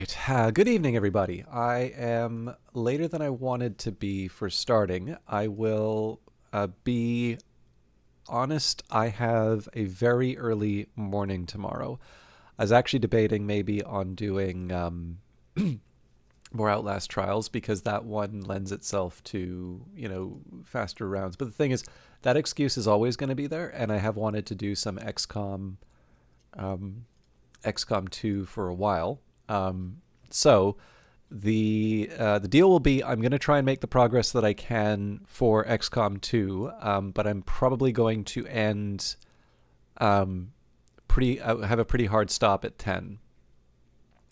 Good evening, everybody. I am later than I wanted to be for starting. I will be honest, I have a very early morning tomorrow. I was actually debating maybe on doing more Outlast trials because that one lends itself to, faster rounds. But the thing is, that excuse is always going to be there, and I have wanted to do some um, XCOM 2 for a while. So the deal will be I'm going to try and make the progress that I can for XCOM 2, but I'm probably going to end um, pretty have a pretty hard stop at 10.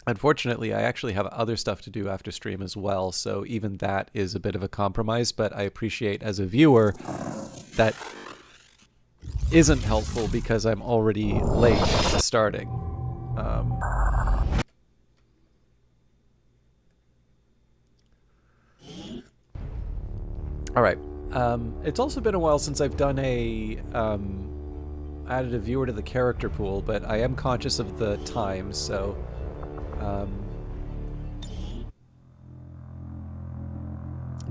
Unfortunately, I actually have other stuff to do after stream as well, so even that is a bit of a compromise, but I appreciate as a viewer that isn't helpful because I'm already late starting. Um, All right. It's also been a while since I've done added a viewer to the character pool, but I am conscious of the time, so um,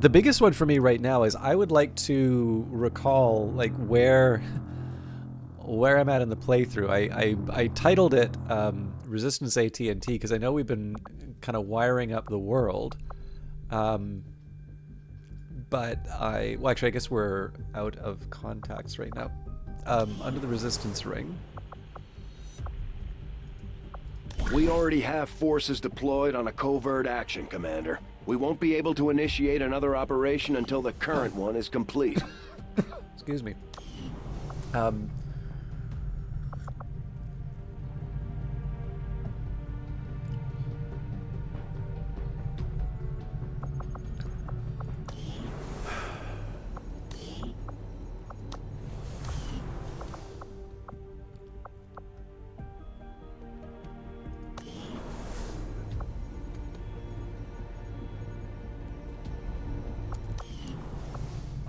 the biggest one for me right now is I would like to recall like where I'm at in the playthrough. I titled it Resistance AT&T because I know we've been kind of wiring up the world. Um, but well, actually, I guess we're out of contacts right now. Under the resistance ring. We already have forces deployed on a covert action, Commander. We won't be able to initiate another operation until the current one is complete. Excuse me. Um,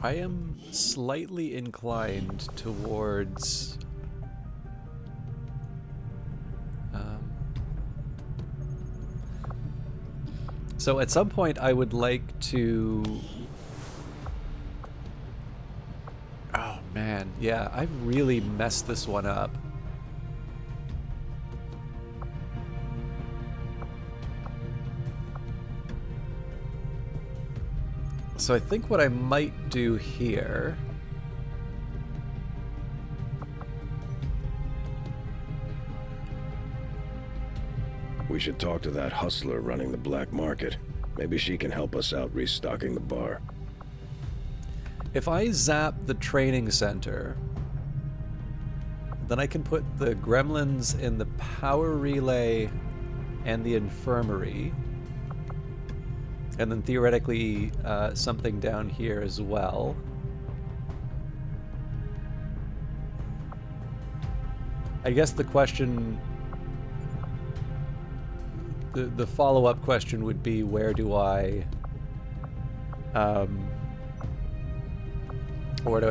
I am slightly inclined towards um, so at some point I would like to oh man, yeah, I've really messed this one up. So I think what I might do here We should talk to that hustler running the black market. Maybe she can help us out restocking the bar. if I zap the training center, then I can put the gremlins in the power relay and the infirmary. And then theoretically something down here as well. I guess the question, the follow-up question would be, where do I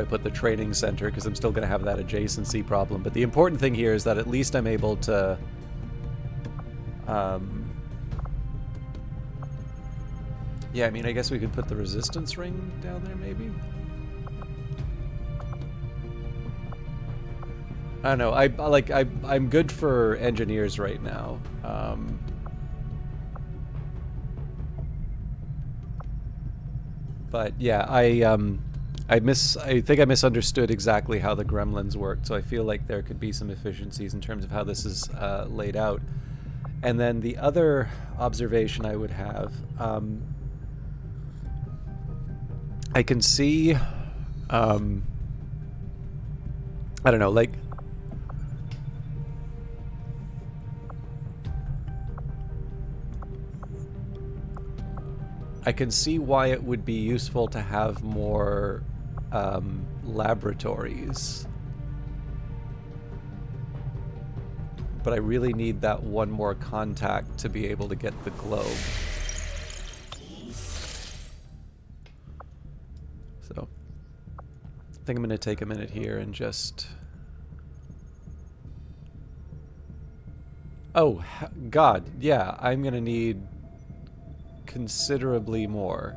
put the training center? Because I'm still going to have that adjacency problem. But the important thing here is that at least I'm able to yeah, I mean, I guess we could put the resistance ring down there, maybe? I don't know. I'm good for engineers right now. But yeah, I think I misunderstood exactly how the gremlins worked, so I feel like there could be some efficiencies in terms of how this is laid out. And then the other observation I would have, I can see, I don't know, like, I can see why it would be useful to have more laboratories. But I really need that one more contact to be able to get the globe. So I think I'm going to take a minute here and just... Oh, God, yeah, I'm gonna need considerably more.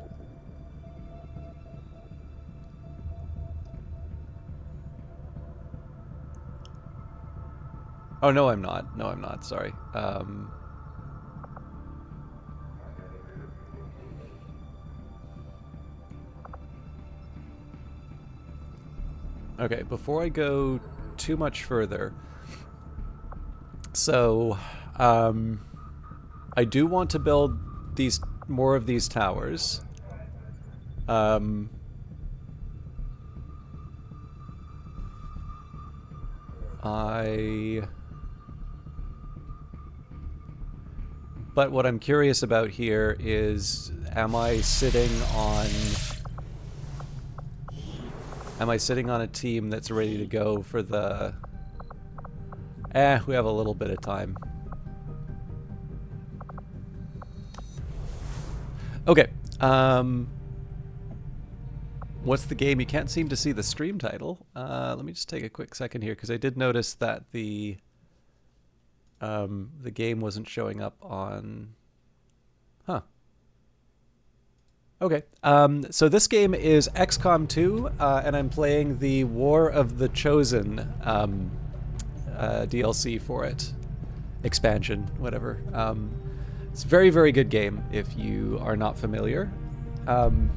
Oh, no, I'm not. No, I'm not. Sorry. Okay, before I go too much further, so I do want to build these more of these towers. Um, But what I'm curious about here is, am I sitting on a team that's ready to go for the... we have a little bit of time. Okay. What's the game? You can't seem to see the stream title. Let me just take a quick second here, because I did notice that the game wasn't showing up on... Huh. Okay. So this game is XCOM 2, and I'm playing the War of the Chosen DLC for it. Expansion, whatever. It's a very, very good game if you are not familiar. I'm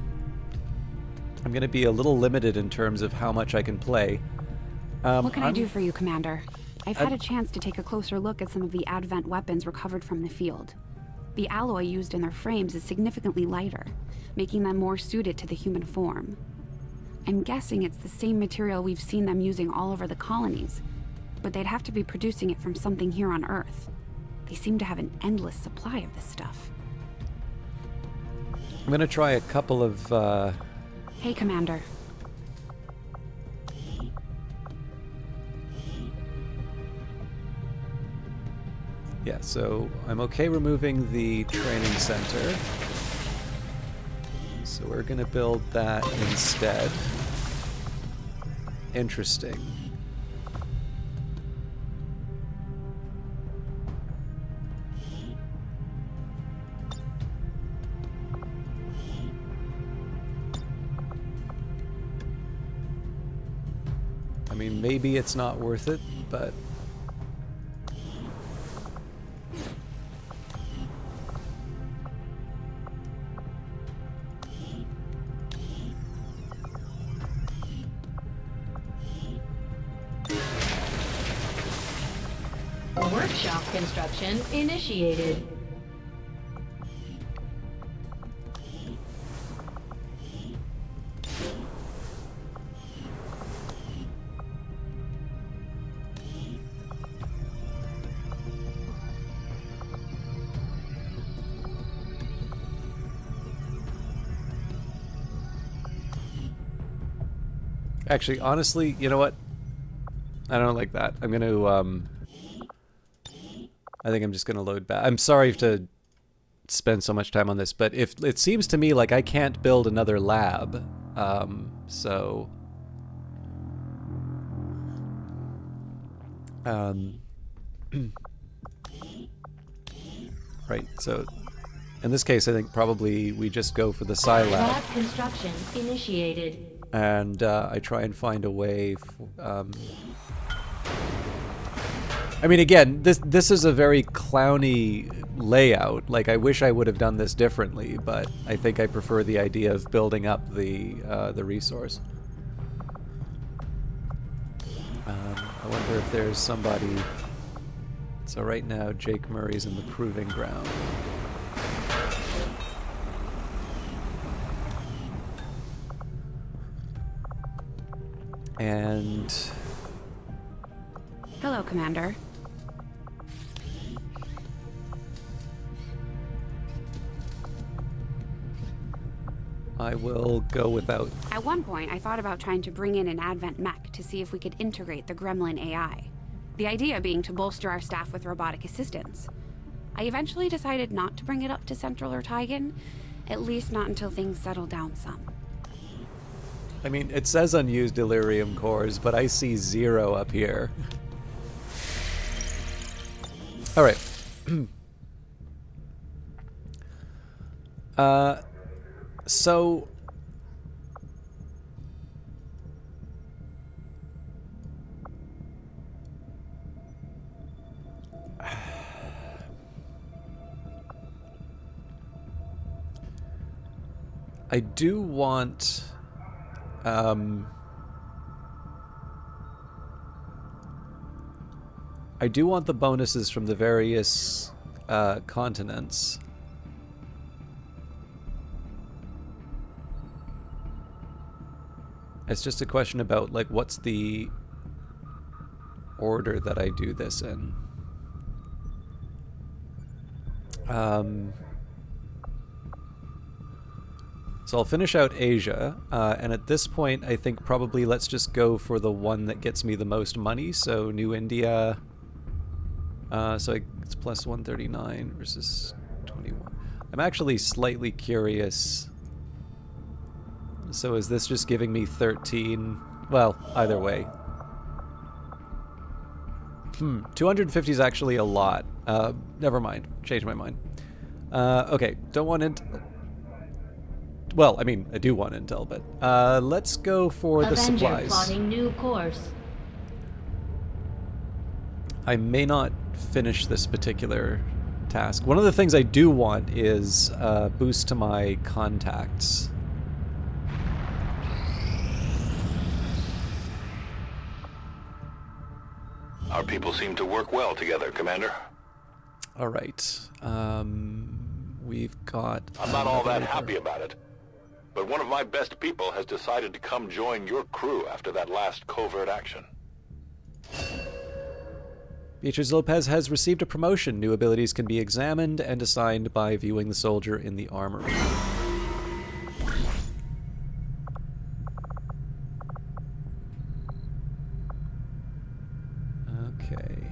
going to be a little limited in terms of how much I can play. What can I do for you, Commander? I've had a chance to take a closer look at some of the Advent weapons recovered from the field. The alloy used in their frames is significantly lighter, making them more suited to the human form. I'm guessing it's the same material we've seen them using all over the colonies, but they'd have to be producing it from something here on Earth. They seem to have an endless supply of this stuff. I'm going to try a couple of... Hey, Commander. Yeah, so I'm okay removing the training center. So we're going to build that instead. Interesting. I mean, maybe it's not worth it, but... Workshop construction initiated. Actually, honestly, you know what? I don't like that. I'm going to, I think I'm just going to load back. I'm sorry to spend so much time on this, but if it seems to me like I can't build another lab, so... right, so in this case, I think probably we just go for the Scilab. Lab construction initiated. And I try and find a way. I mean, again, this is a very clowny layout. Like, I wish I would have done this differently, but I think I prefer the idea of building up the resource. I wonder if there's somebody. So right now, Jake Murray's in the proving ground. And... Hello, Commander. I will go without... At one point, I thought about trying to bring in an Advent mech to see if we could integrate the Gremlin AI. The idea being to bolster our staff with robotic assistance. I eventually decided not to bring it up to Central or Tygan, at least not until things settle down some. I mean, it says unused delirium cores, but I see 0 up here. Alright, So I do want the bonuses from the various continents. It's just a question about, like, what's the order that I do this in. So I'll finish out Asia, and at this point I think probably let's just go for the one that gets me the most money, so New India. So it's plus 139 versus 21. I'm actually slightly curious. So is this just giving me 13? Well, either way. 250 is actually a lot. Never mind. Change my mind. Okay, don't want intel. Well, I mean, I do want intel, but let's go for the supplies. Plotting new course. I may not finish this particular task. One of the things I do want is a boost to my contacts. Our people seem to work well together, Commander. All right. We've got... I'm not all that happy about it, but one of my best people has decided to come join your crew after that last covert action. Beatriz Lopez has received a promotion. New abilities can be examined and assigned by viewing the soldier in the armory. Okay.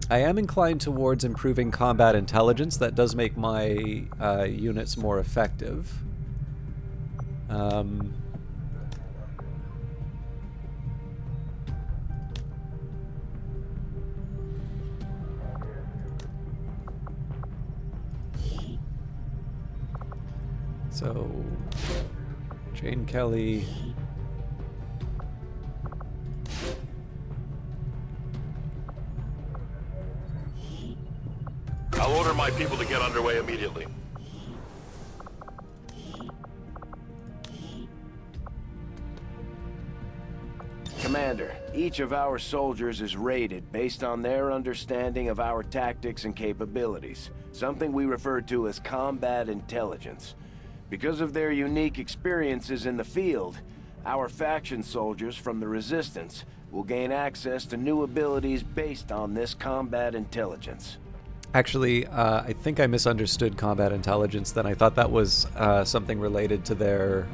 I am inclined towards improving combat intelligence. That does make my units more effective. So, Jane Kelly. I'll order my people to get underway immediately. Commander, each of our soldiers is rated based on their understanding of our tactics and capabilities, something we refer to as combat intelligence. Because of their unique experiences in the field, our faction soldiers from the Resistance will gain access to new abilities based on this combat intelligence. Actually, I think I misunderstood combat intelligence then. I thought that was something related to their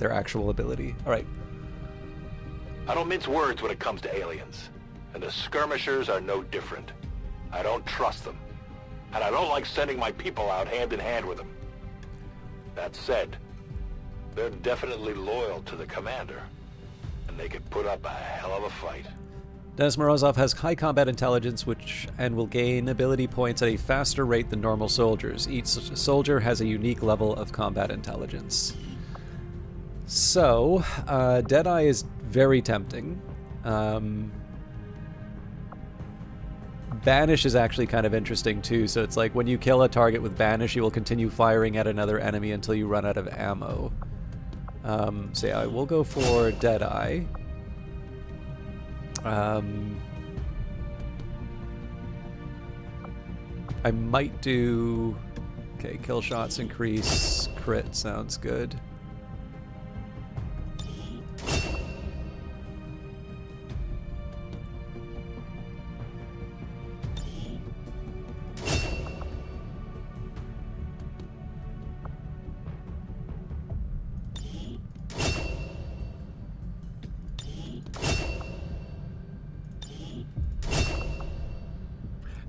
actual ability. All right. I don't mince words when it comes to aliens, and the skirmishers are no different. I don't trust them, and I don't like sending my people out hand in hand with them. That said, they're definitely loyal to the commander, and they could put up a hell of a fight. Dennis Morozov has high combat intelligence, and will gain ability points at a faster rate than normal soldiers. Each soldier has a unique level of combat intelligence. So, Deadeye is very tempting. Banish is actually kind of interesting too. So it's like when you kill a target with Banish, you will continue firing at another enemy until you run out of ammo. So yeah, we'll go for Deadeye. I might do... Okay, kill shots increase, crit sounds good.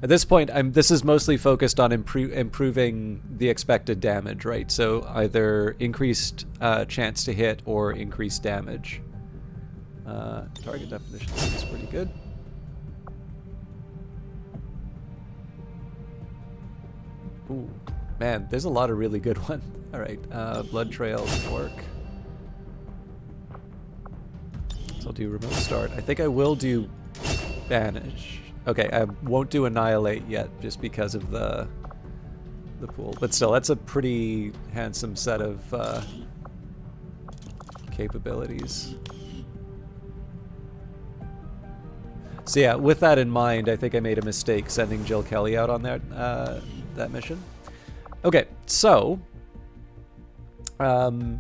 At this point, this is mostly focused on improving the expected damage, right? So either increased chance to hit or increased damage. Target definition is pretty good. Ooh, man, there's a lot of really good ones. All right, blood trail doesn't work. So I'll do remote start. I think I will do banish. Okay, I won't do annihilate yet, just because of the pool. But still, that's a pretty handsome set of capabilities. So yeah, with that in mind, I think I made a mistake sending Jill Kelly out on that mission. Okay, so the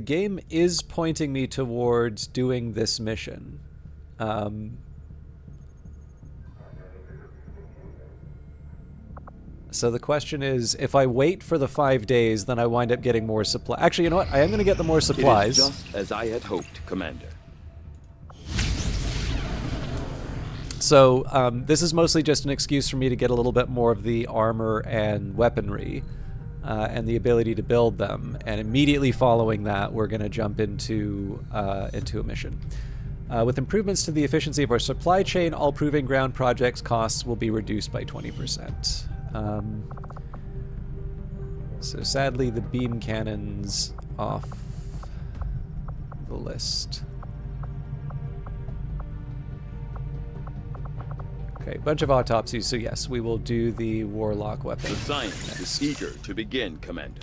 game is pointing me towards doing this mission. So the question is, if I wait for the 5 days, then I wind up getting more supply. Actually, you know what? I am going to get the more supplies. It is just as I had hoped, Commander. So this is mostly just an excuse for me to get a little bit more of the armor and weaponry and the ability to build them. And immediately following that, we're going to jump into a mission. With improvements to the efficiency of our supply chain, all proving ground projects costs will be reduced by 20%. So sadly, the beam cannon's off the list. Okay, bunch of autopsies, so yes, we will do the warlock weapon. The science is eager to begin, Commander.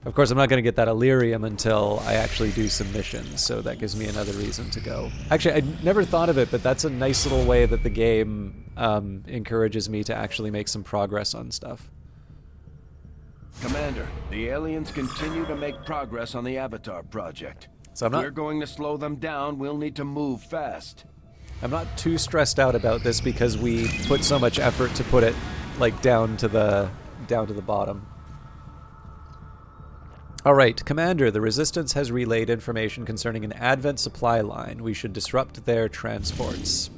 Of course, I'm not going to get that Illyrium until I actually do some missions, so that gives me another reason to go. Actually, I never thought of it, but that's a nice little way that the game encourages me to actually make some progress on stuff. Commander, the aliens continue to make progress on the Avatar project. So If we're going to slow them down, we'll need to move fast. I'm not too stressed out about this because we put so much effort to put it like down to the bottom. All right, Commander, the Resistance has relayed information concerning an Advent supply line. We should disrupt their transports.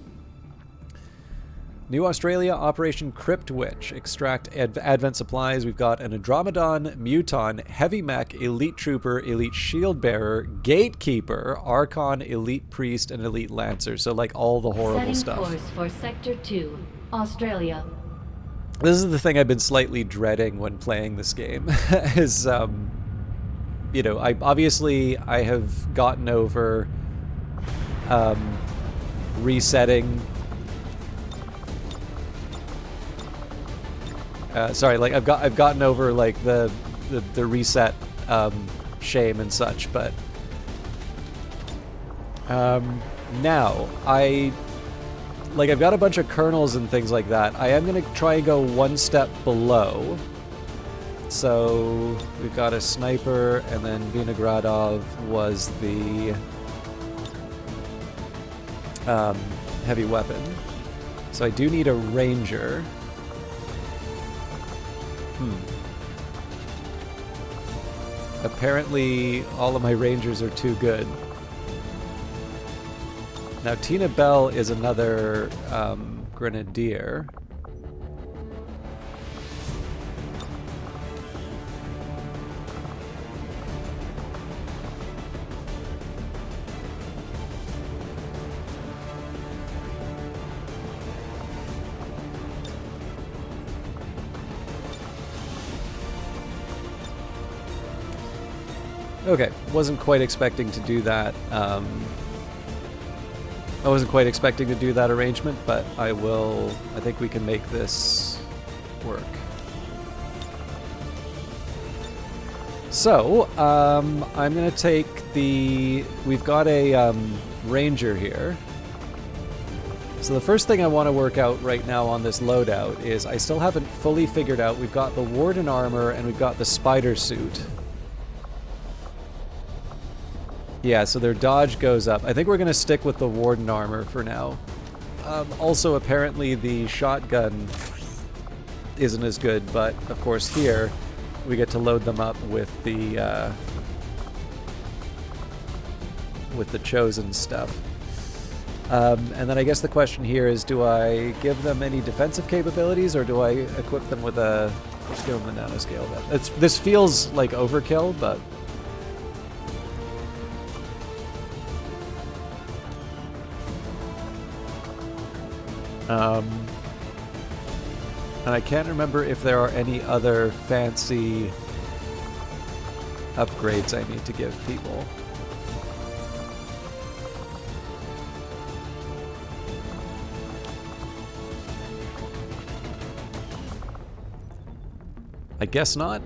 New Australia, Operation Crypt Witch. Extract Advent supplies. We've got an Andromedon, Muton, Heavy Mech, Elite Trooper, Elite Shield Bearer, Gatekeeper, Archon, Elite Priest, and Elite Lancer. So, like, all the horrible Setting stuff. course for Sector 2, Australia. This is the thing I've been slightly dreading when playing this game. is, you know, I have gotten over resetting. Sorry, like I've gotten over like the reset shame and such, but now I've got a bunch of kernels and things like that. I am gonna try and go one step below. So we've got a sniper, and then Vinogradov was the heavy weapon. So I do need a ranger. Apparently, all of my rangers are too good. Now, Tina Bell is another grenadier. Okay, wasn't quite expecting to do that. I wasn't quite expecting to do that arrangement, but I think we can make this work. So, I'm gonna take we've got a ranger here. So the first thing I want to work out right now on this loadout is I still haven't fully figured out, we've got the Warden armor and we've got the spider suit. Yeah, so their dodge goes up. I think we're going to stick with the Warden armor for now. Also, apparently the shotgun isn't as good, but of course here we get to load them up with the chosen stuff. And then I guess the question here is, do I give them any defensive capabilities, or do I equip them with let's give them the nanoscale. This feels like overkill, but And I can't remember if there are any other fancy upgrades I need to give people. I guess not.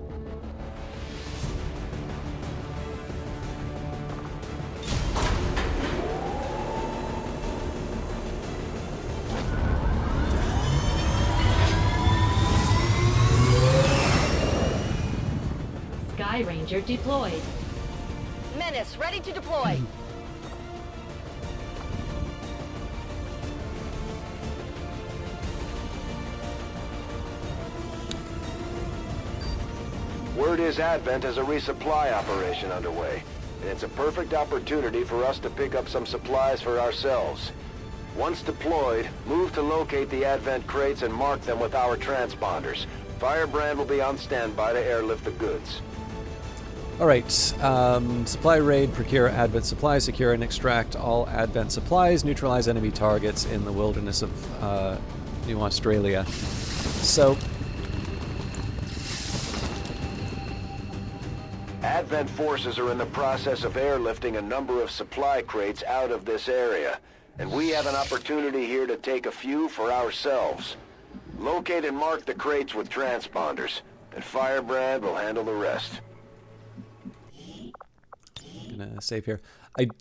Sky Ranger deployed. Menace, ready to deploy. Word is Advent has a resupply operation underway, and it's a perfect opportunity for us to pick up some supplies for ourselves. Once deployed, move to locate the Advent crates and mark them with our transponders. Firebrand will be on standby to airlift the goods. Alright, supply raid, procure Advent supplies, secure and extract all Advent supplies, neutralize enemy targets in the wilderness of New Australia. So, Advent forces are in the process of airlifting a number of supply crates out of this area, and we have an opportunity here to take a few for ourselves. Locate and mark the crates with transponders, and Firebrand will handle the rest. gonna save here.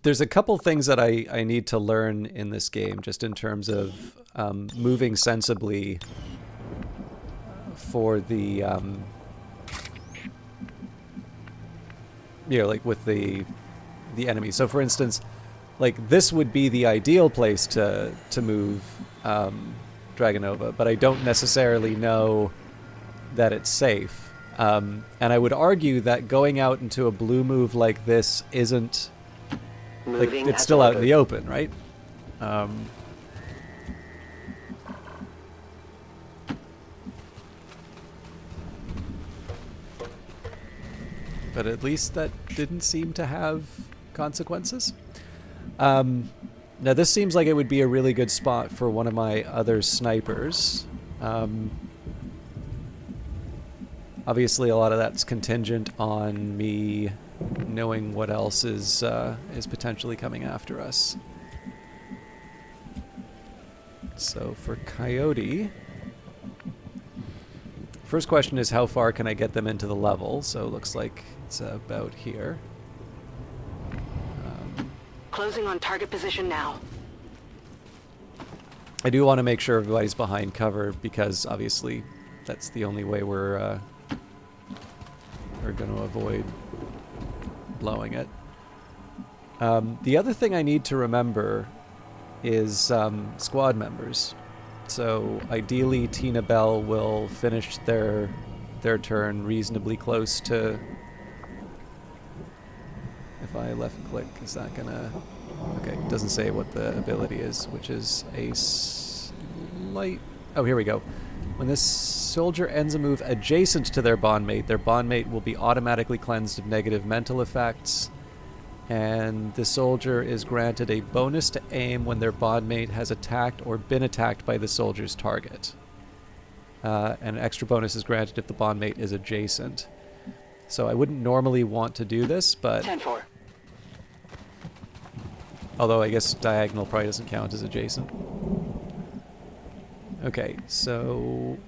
There's a couple things that I need to learn in this game, just in terms of moving sensibly for the you know, like with the enemy. So for instance, like this would be the ideal place to move Dragonova, but I don't necessarily know that it's safe. And I would argue that going out into a blue move like this isn't, like, it's still out in the open, right? But at least that didn't seem to have consequences. Now this seems like it would be a really good spot for one of my other snipers. Obviously, a lot of that's contingent on me knowing what else is potentially coming after us. So for Coyote, first question is how far can I get them into the level? So it looks like it's about here. Closing on target position now. I do want to make sure everybody's behind cover because obviously that's the only way we're going to avoid blowing it. The other thing I need to remember is squad members. So ideally Tina Bell will finish their turn reasonably close to... If I left click, is that gonna... Okay, it doesn't say what the ability is, which is a slight... Oh, here we go. When this soldier ends a move adjacent to their bondmate will be automatically cleansed of negative mental effects, and the soldier is granted a bonus to aim when their bondmate has attacked or been attacked by the soldier's target. An extra bonus is granted if the bondmate is adjacent. So I wouldn't normally want to do this, but... 10-4. Although I guess diagonal probably doesn't count as adjacent. Okay, so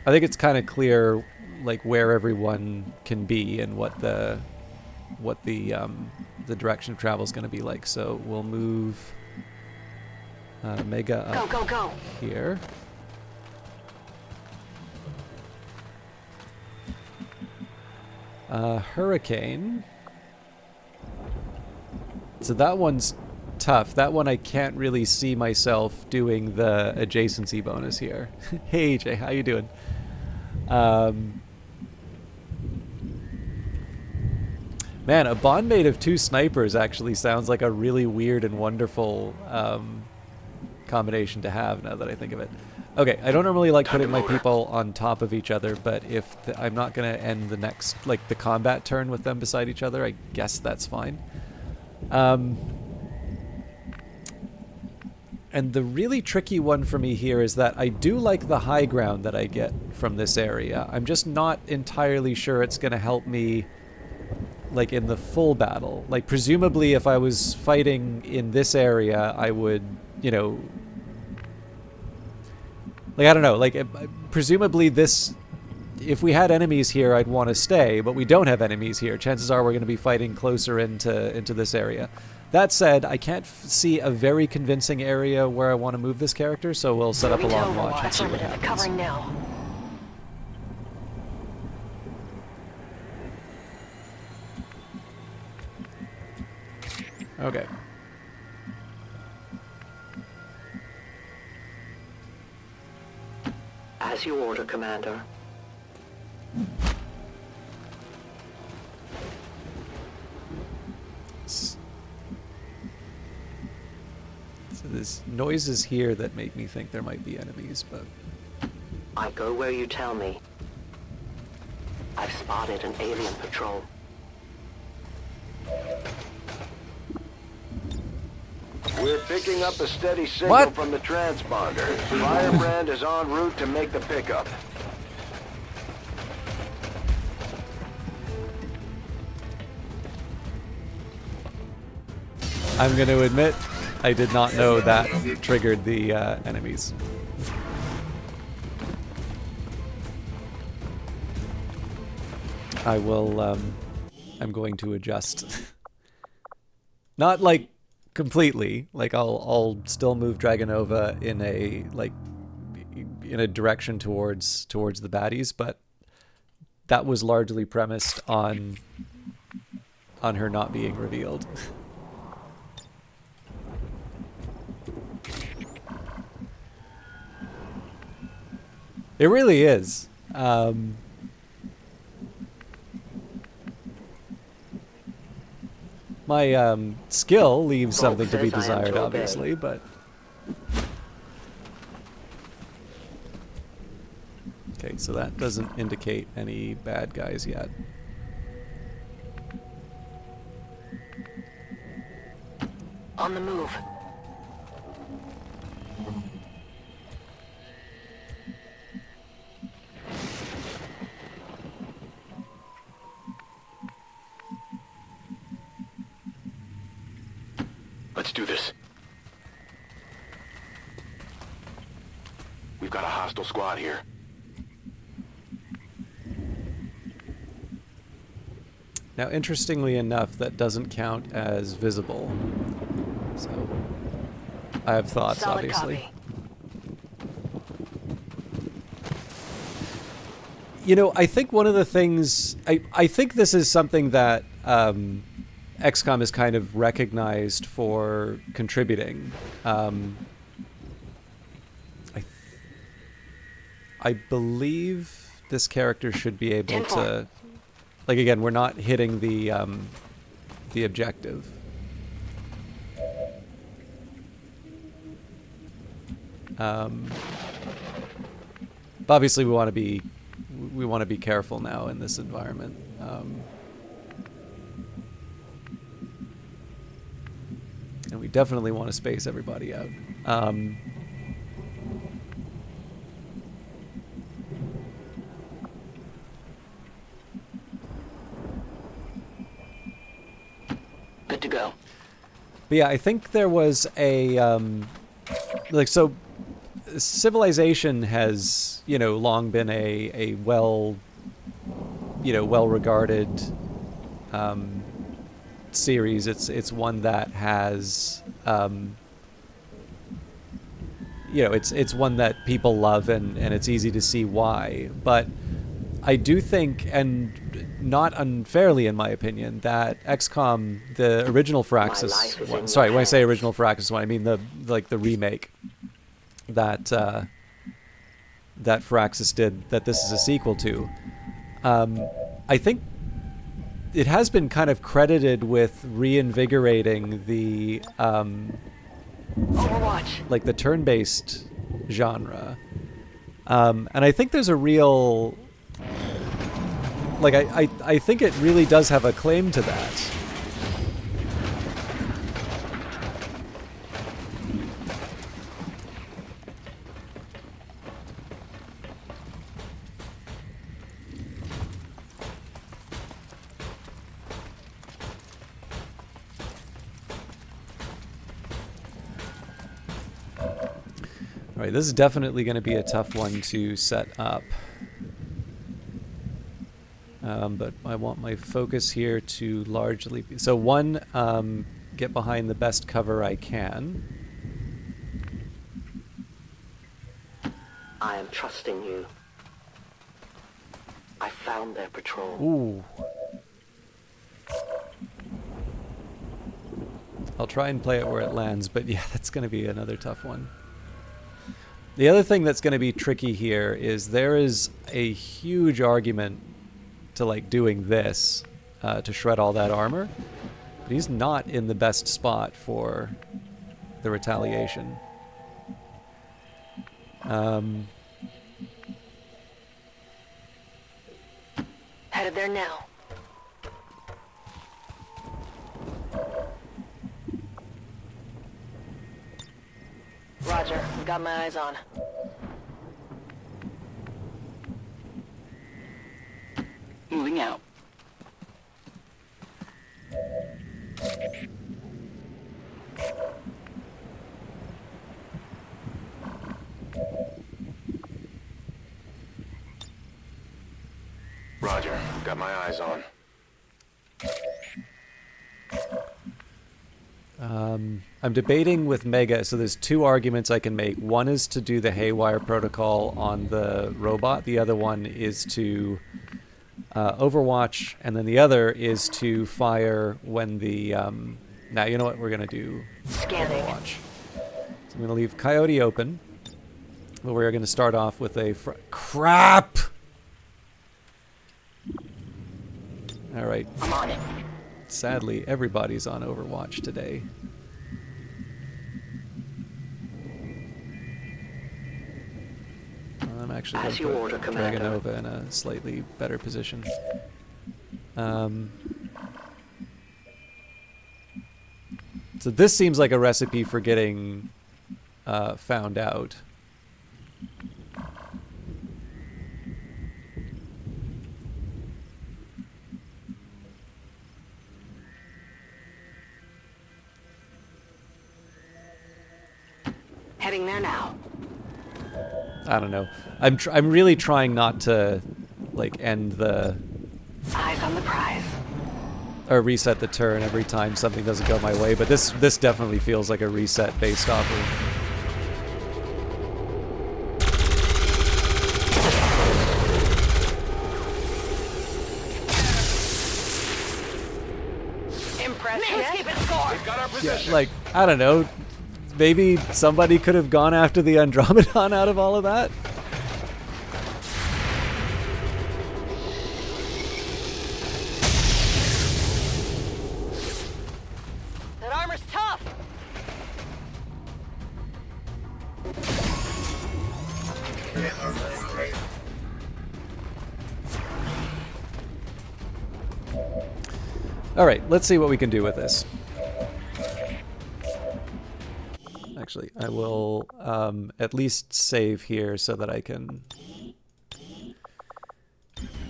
I think it's kind of clear, like, where everyone can be and what the direction of travel is going to be like. So we'll move Mega up Go. here. Hurricane. So that one's tough. That one I can't really see myself doing the adjacency bonus here. Hey AJ, how you doing? Man, a bondmate of 2 snipers actually sounds like a really weird and wonderful combination to have now that I think of it. Okay, I don't normally like putting my people on top of each other, but if I'm not going to end the next, like, the combat turn with them beside each other, I guess that's fine. And the really tricky one for me here is that I do like the high ground that I get from this area. I'm just not entirely sure it's going to help me, like, in the full battle. Like, presumably if I was fighting in this area, I would, you know... Like, I don't know, like, presumably this... If we had enemies here, I'd want to stay, but we don't have enemies here. Chances are we're going to be fighting closer into this area. That said, I can't see a very convincing area where I want to move this character, so we'll set up a long watch and see what happens. Covering now. Okay. As you order, Commander. So there's noises here that make me think there might be enemies, but... I go where you tell me. I've spotted an alien patrol. We're picking up a steady signal What? from the transponder. Firebrand is en route to make the pickup. I'm going to admit, I did not know that triggered the enemies. I will, I'm going to adjust. Not, like, completely. Like, I'll still move Dragonova in a direction towards the baddies, but that was largely premised on her not being revealed. It really is. My skill leaves something to be desired, obviously, but... Okay, so that doesn't indicate any bad guys yet. On the move. Let's do this. We've got a hostile squad here. Now, interestingly enough, that doesn't count as visible. So, I have thoughts, Solid obviously. copy. You know, I think one of the things... I think this is something that XCOM is kind of recognized for contributing. I believe this character should be able to... Like, again, we're not hitting the objective. But obviously, we want to be careful now in this environment. And we definitely want to space everybody out. Good to go. But yeah, I think there was a so Civilization has, you know, long been a well regarded series. It's one that has it's one that people love, and it's easy to see why. But I do think, and not unfairly in my opinion, that XCOM, the original Firaxis one, sorry, when I say original Firaxis one, I mean the remake that that Firaxis did, that this is a sequel to. I think it has been kind of credited with reinvigorating the Overwatch. like the turn-based genre, and I think there's a real, like, I think it really does have a claim to that. Alright, this is definitely going to be a tough one to set up. But I want my focus here to largely be... So one, get behind the best cover I can. I am trusting you. I found their patrol. Ooh. I'll try and play it where it lands, but yeah, that's going to be another tough one. The other thing that's going to be tricky here is there is a huge argument to like doing this to shred all that armor, but he's not in the best spot for the retaliation. Headed there now. Roger, got my eyes on. Moving out. Roger, got my eyes on. I'm debating with Mega, so there's two arguments I can make. One is to do the haywire protocol on the robot. The other one is to overwatch, and then the other is to fire when the... now, you know what? We're going to do Scanning. overwatch. So I'm going to leave Coyote open, but we're going to start off with a... Crap! All right. I'm on it. Sadly, everybody's on Overwatch today. I'm actually going As you order, to put Commander. Dragonova in a slightly better position. So this seems like a recipe for getting found out. Heading there now. I don't know. I'm really trying not to like end the Eyes on the prize. or reset the turn every time something doesn't go my way, but this definitely feels like a reset based off of yeah, like I don't know. Maybe somebody could have gone after the Andromedon out of all of that. That armor's tough. All right, let's see what we can do with this. Actually, I will at least save here so that I can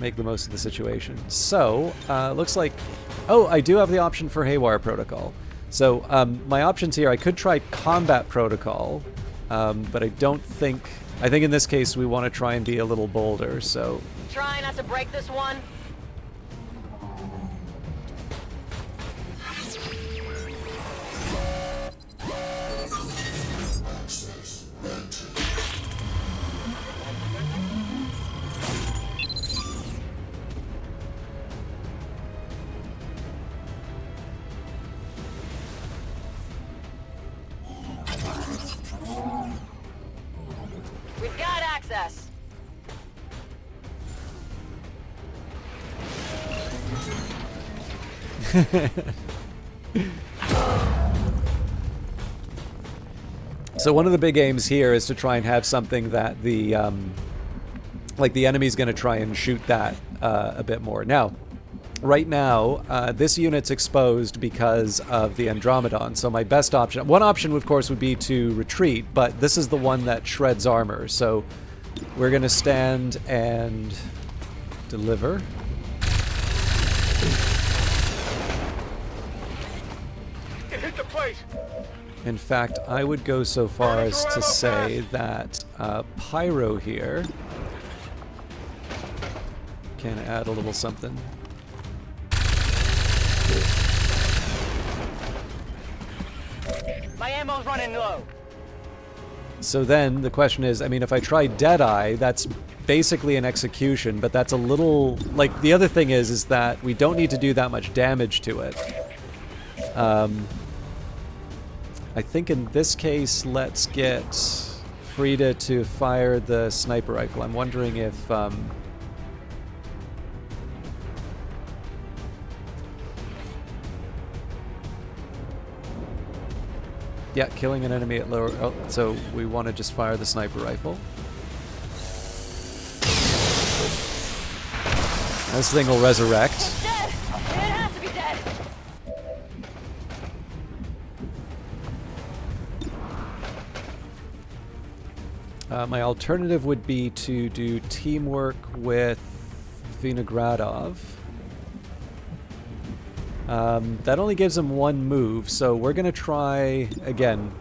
make the most of the situation. So, looks like... Oh, I do have the option for Haywire Protocol. So, my options here, I could try Combat Protocol, but I don't think... I think in this case we want to try and be a little bolder, so... Try not to break this one. We've got access. So one of the big aims here is to try and have something that the like the enemy's going to try and shoot that a bit more. Now, right now, this unit's exposed because of the Andromedon, so my best option... One option, of course, would be to retreat, but this is the one that shreds armor, so we're going to stand and deliver. It hit the plate! In fact, I would go so far as to say that Pyro here can add a little something. My ammo's running low. So then the question is, I mean, if I try Deadeye, that's basically an execution, but that's a little... Like, the other thing is that we don't need to do that much damage to it. I think in this case, let's get Frida to fire the sniper rifle. I'm wondering if... yeah, killing an enemy at lower... Oh, so we want to just fire the sniper rifle. This thing will resurrect. It's dead. It has to be dead. My alternative would be to do teamwork with Vinogradov. That only gives him one move, so we're going to try, again,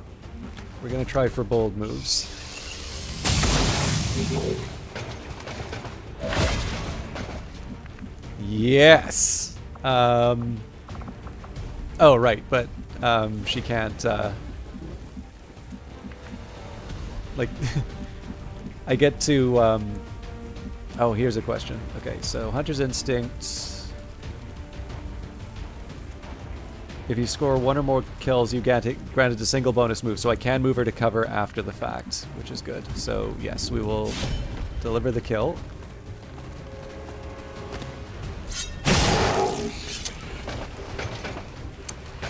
we're going to try for bold moves. Yes! Oh, right, but she can't, like, I get to, oh, here's a question. Okay, so Hunter's Instinct. If you score one or more kills, you get granted a single bonus move, so I can move her to cover after the fact, which is good. So, yes, we will deliver the kill.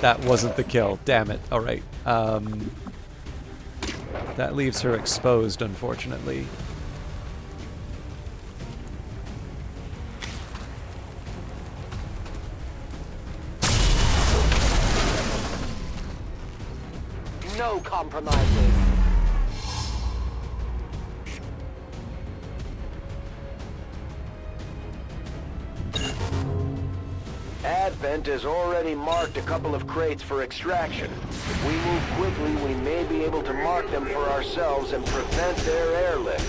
That wasn't the kill. Damn it. All right. That leaves her exposed, unfortunately. No compromises. Advent has already marked a couple of crates for extraction. If we move quickly, we may be able to mark them for ourselves and prevent their airlift.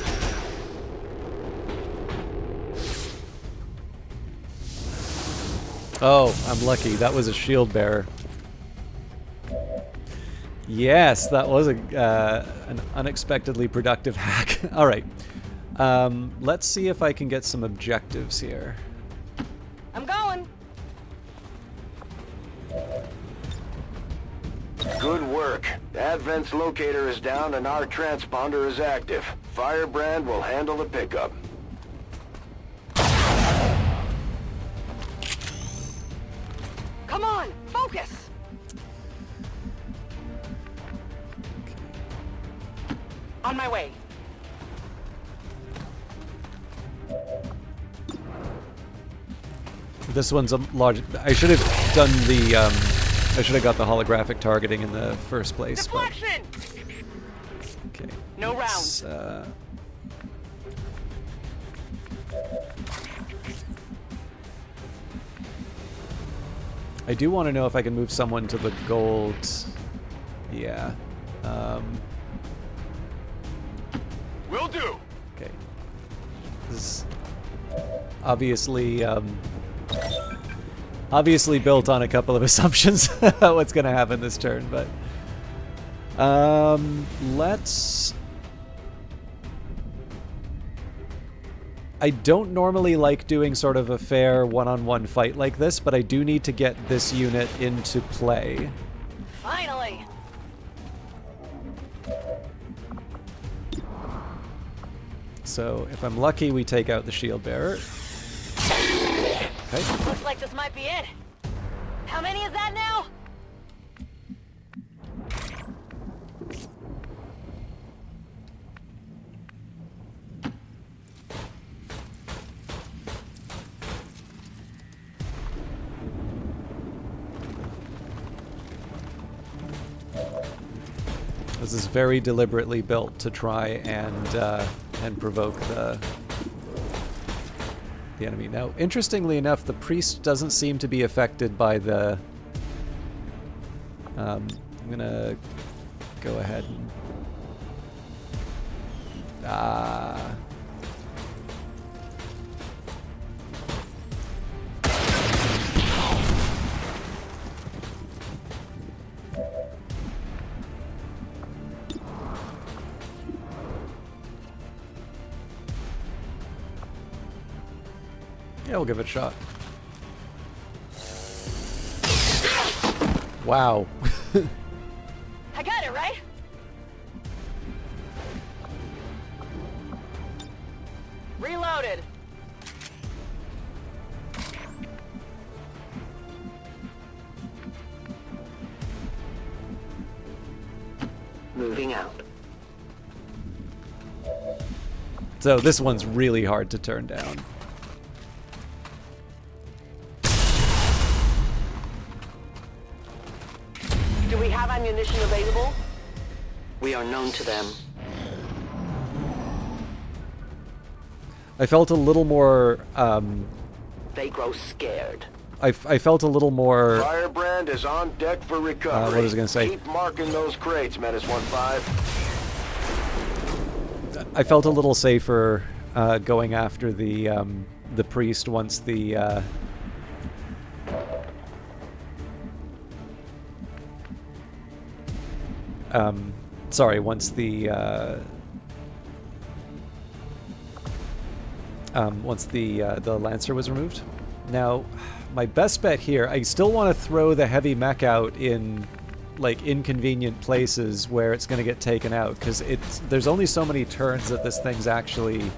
Oh, I'm lucky. That was a shield bearer. Yes, that was an unexpectedly productive hack. All right. Let's see if I can get some objectives here. I'm going. Good work. Advent's locator is down and our transponder is active. Firebrand will handle the pickup. Come on, focus. On my way. This one's a large... I should have done the... I should have got the holographic targeting in the first place. Deflection! But, okay. No rounds. I do want to know if I can move someone to the gold. Yeah. Will do. Okay. This is obviously obviously built on a couple of assumptions about what's going to happen this turn, but let's... I don't normally like doing sort of a fair one-on-one fight like this, but I do need to get this unit into play. Finally. So if I'm lucky, we take out the shield bearer. Okay. Looks like this might be it. How many is that now? This is very deliberately built to try and provoke the enemy. Now, interestingly enough, the priest doesn't seem to be affected by the... I'm gonna go ahead and... Yeah, we'll give it a shot. Wow. I got it, right? Reloaded. Moving out. So this one's really hard to turn down. Do we have ammunition available? We are known to them. I felt a little more, They grow scared. I felt a little more... Firebrand is on deck for recovery. what was I gonna say? Keep marking those crates, Menace 1-5. I felt a little safer going after the priest once the... sorry, once the Lancer was removed. Now, my best bet here, I still want to throw the heavy mech out in like inconvenient places where it's going to get taken out, because there's only so many turns that this thing's actually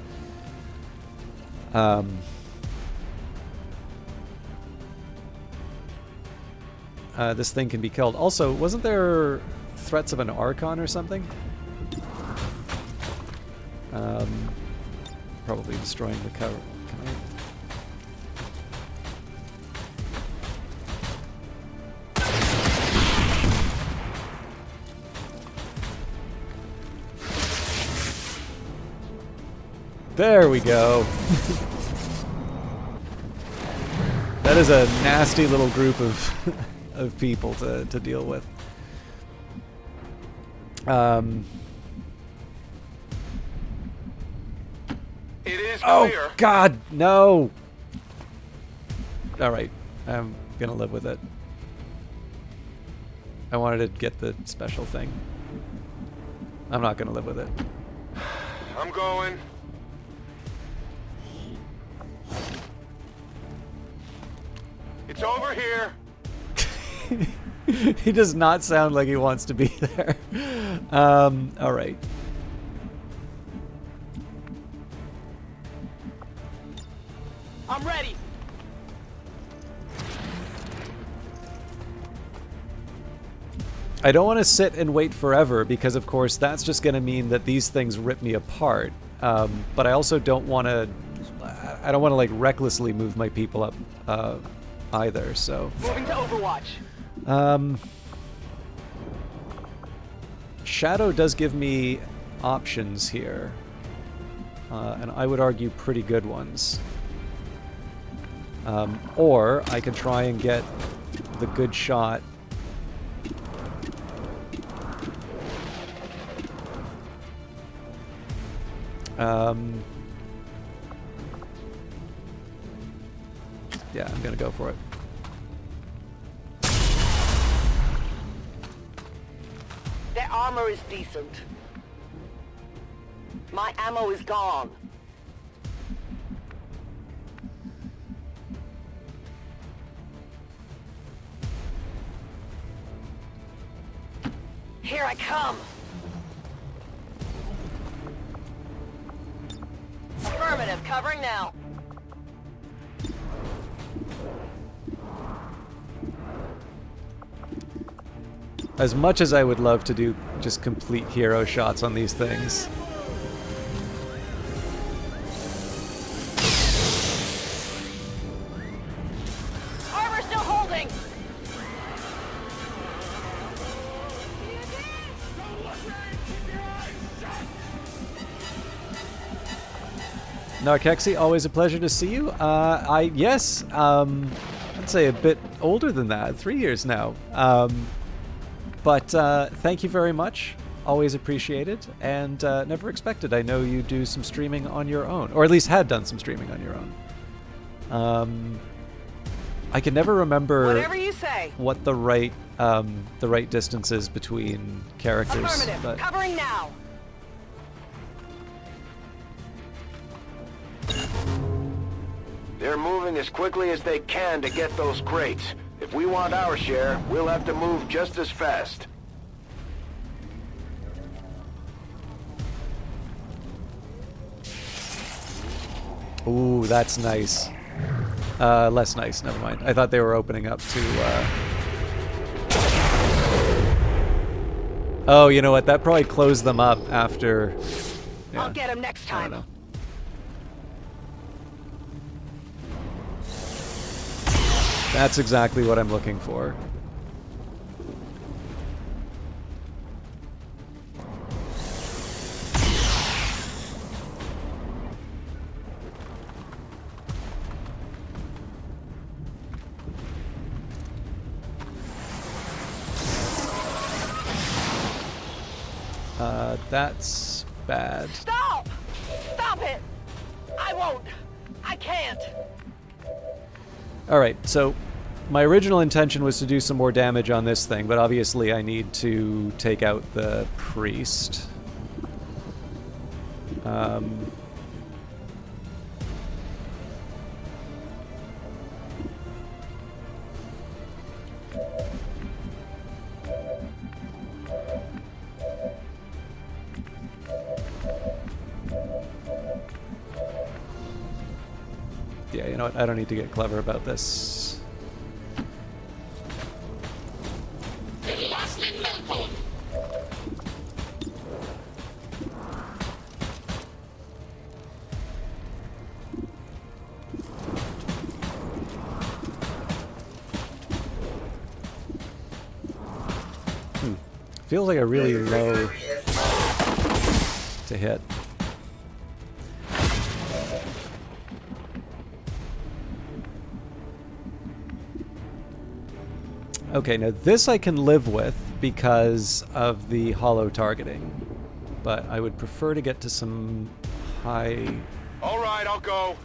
this thing can be killed. Also, wasn't there threats of an Archon or something? Probably destroying the cover. Can I... There we go. That is a nasty little group of of people to deal with. It is Oh clear. God, no! All right, I'm gonna live with it. I wanted to get the special thing. I'm not gonna live with it. I'm going. It's over here. He does not sound like he wants to be there. All right. I'm ready. I don't want to sit and wait forever because, of course, that's just going to mean that these things rip me apart. But I also don't want to... I don't want to, like, recklessly move my people up either, so... Moving to Overwatch. Shadow does give me options here. And I would argue pretty good ones. Or I could try and get the good shot. Yeah, I'm gonna go for it. Their armor is decent. My ammo is gone. Here I come. Affirmative, covering now. As much as I would love to do just complete hero shots on these things. Armor still holding. Narkexi, always a pleasure to see you. Yes, I'd say a bit older than that, 3 years now. But thank you very much. Always appreciated, and never expected. I know you do some streaming on your own, or at least had done some streaming on your own. I can never remember Whatever you say. what the right distance is between characters. Affirmative. But Covering now. They're moving as quickly as they can to get those crates. If we want our share, we'll have to move just as fast. ooh, that's nice. Less nice. Never mind. I thought they were opening up to. Oh, you know what? That probably closed them up after. Yeah, I'll get him next I don't time. know. That's exactly what I'm looking for. That's bad. Stop! Stop it! I won't. I can't. Alright, so my original intention was to do some more damage on this thing, but obviously I need to take out the priest. Yeah, you know what? I don't need to get clever about this. Feels like a really low to hit. Okay, now this I can live with because of the hollow targeting, but I would prefer to get to some high I'll go.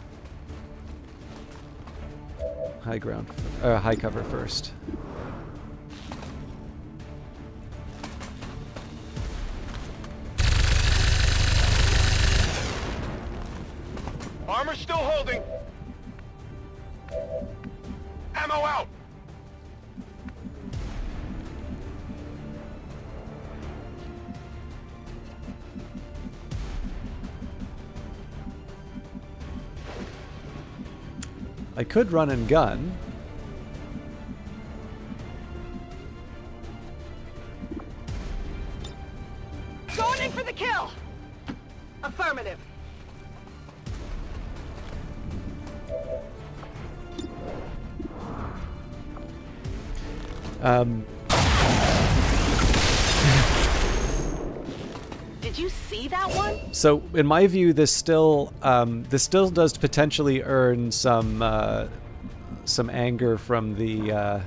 ground, high cover first. Armor's still holding. Ammo out. I could run and gun. Going in for the kill. Affirmative. Did you see that one? So, in my view, this still does potentially earn some anger from the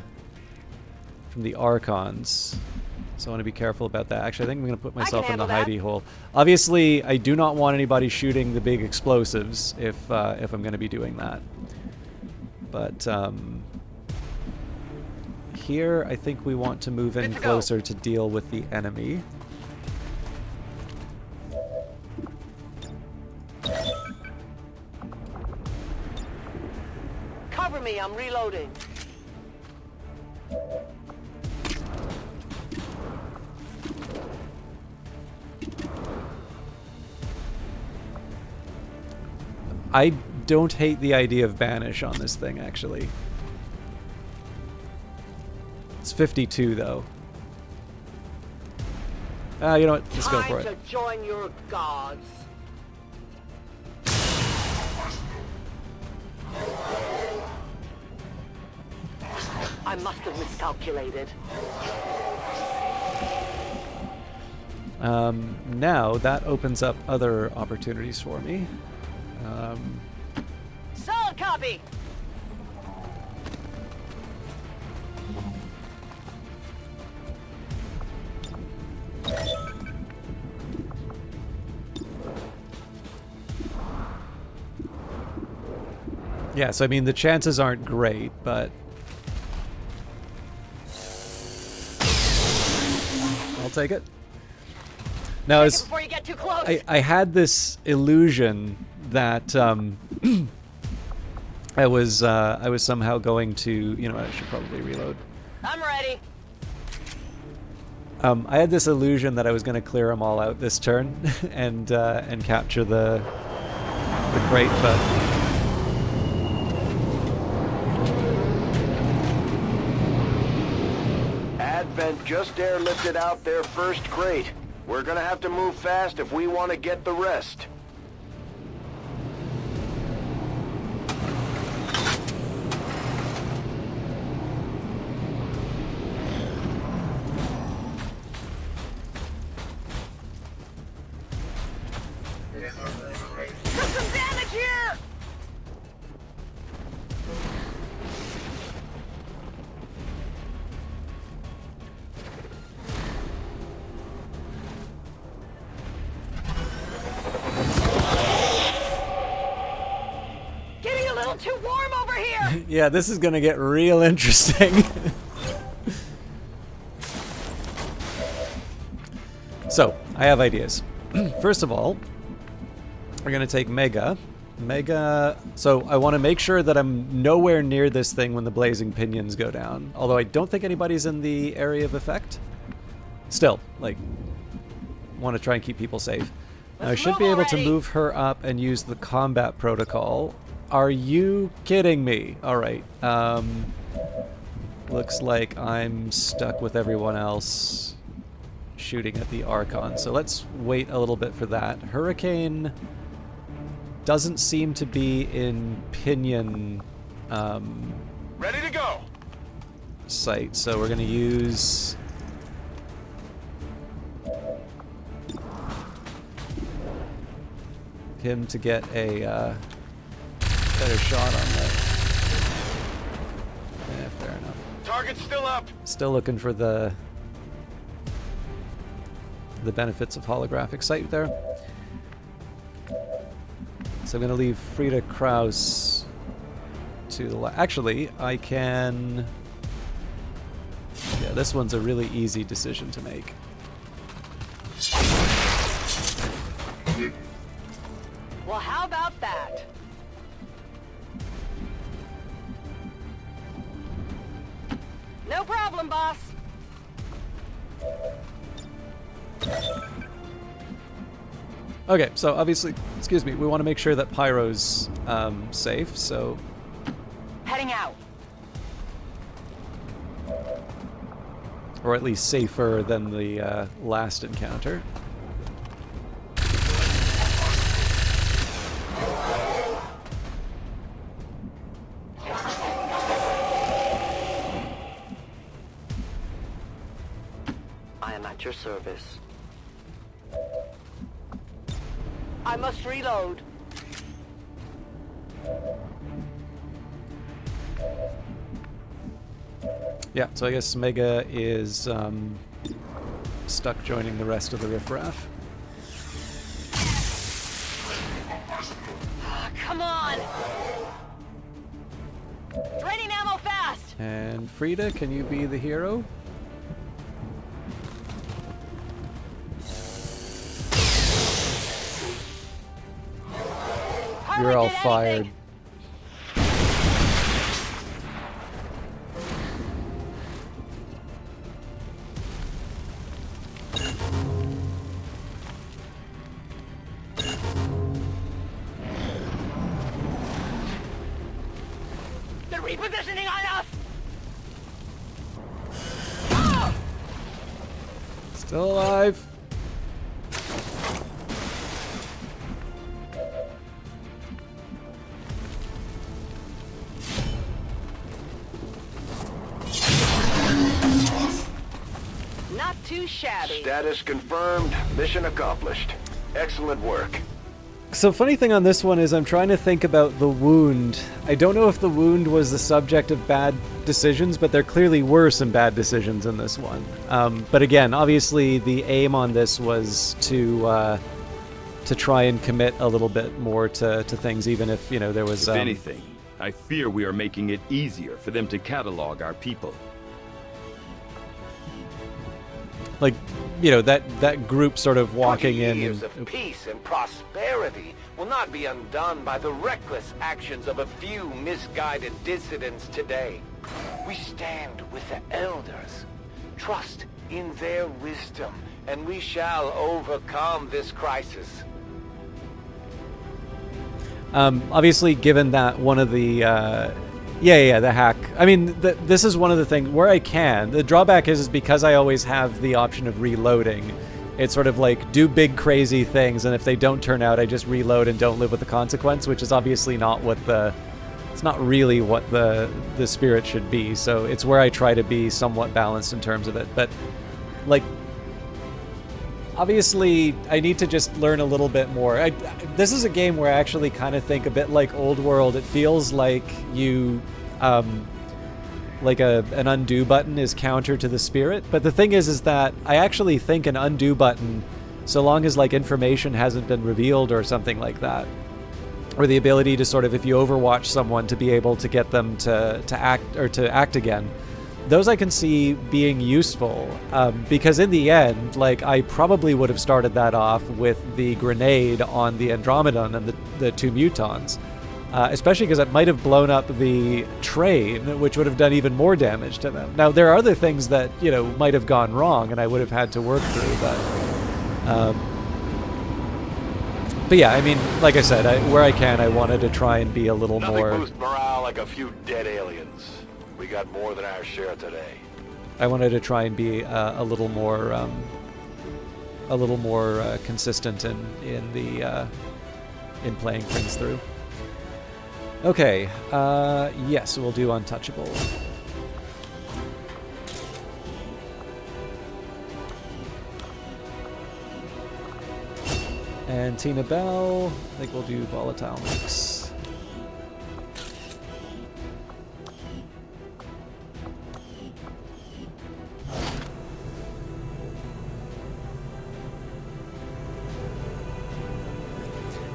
Archons. So I want to be careful about that. Actually, I think I'm going to put myself in the hidey hole. Obviously, I do not want anybody shooting the big explosives if I'm going to be doing that. But here, I think we want to move in closer to deal with the enemy. Cover me, I'm reloading. I don't hate the idea of banish on this thing, actually. It's 52, though. You know what? Let's go for it. Time to join your gods. I must have miscalculated. Now, that opens up other opportunities for me. Solid copy. Yeah, so I mean, the chances aren't great, but I'll take it. Now, Before you get too close. I had this illusion that I was somehow going to, you know, I should probably reload. I'm ready. I had this illusion that I was going to clear them all out this turn and capture the crate, but Advent just airlifted out their first crate. We're gonna have to move fast if we want to get the rest. Took some damage here! Getting a little too warm over here! yeah, this is going to get real interesting. So, I have ideas. First of all, we're going to take Mega. So I want to make sure that I'm nowhere near this thing when the blazing pinions go down. Although I don't think anybody's in the area of effect. Still, like, want to try and keep people safe. Now, I should be able to move her up and use the combat protocol. Are you kidding me? Alright. Looks like I'm stuck with everyone else shooting at the Archon. So let's wait a little bit for that. Hurricane doesn't seem to be in pinion Ready to go. sight, so we're going to use him to get a better shot on that. Yeah, fair enough. Target's still up. Still looking for the benefits of holographic sight there. So I'm going to leave Frida Kraus to the left. Actually, I can... Yeah, this one's a really easy decision to make. Well, how about that? No problem, boss. Okay, so obviously, excuse me, we want to make sure that Pyro's safe, so... Heading out. Or at least safer than the last encounter. I am at your service. I must reload. Yeah, so I guess Mega is stuck joining the rest of the riffraff. Come on! Draining ammo fast! And Frida, can you be the hero? You're all fired. They're repositioning on us! Oh! Still alive. Not too shabby. Status confirmed. Mission accomplished. Excellent work. So funny thing on this one is I'm trying to think about the wound. I don't know if the wound was the subject of bad decisions, but there clearly were some bad decisions in this one. But again, obviously the aim on this was to try and commit a little bit more to things, even if, you know, there was... If anything, I fear we are making it easier for them to catalog our people. Like, you know, that group sort of walking in. Years of peace and prosperity will not be undone by the reckless actions of a few misguided dissidents today. We stand with the elders. Trust in their wisdom, and we shall overcome this crisis. Obviously, given that one of the, the hack. I mean, this is one of the things where I can. The drawback is because I always have the option of reloading. It's sort of like, do big crazy things, and if they don't turn out, I just reload and don't live with the consequence, which is obviously not what it's not really what the spirit should be. So it's where I try to be somewhat balanced in terms of it. But, like, obviously, I need to just learn a little bit more. This is a game where I actually kind of think a bit like Old World. It feels like you, like an undo button is counter to the spirit. But the thing is that I actually think an undo button, so long as like information hasn't been revealed or something like that, or the ability to sort of, if you overwatch someone, to be able to get them to act again. Those I can see being useful, because in the end, like, I probably would have started that off with the grenade on the Andromedon and the two mutons, especially because it might have blown up the train, which would have done even more damage to them. Now, there are other things that, you know, might have gone wrong and I would have had to work through, but yeah, I mean, like I said, where I can, I wanted to try and be a little more... Nothing boosts morale like a few dead aliens. We got more than our share today. I wanted to try and be a little more consistent in playing things through. Okay, yes, we'll do Untouchable. And Tina Bell, I think we'll do Volatile Mix.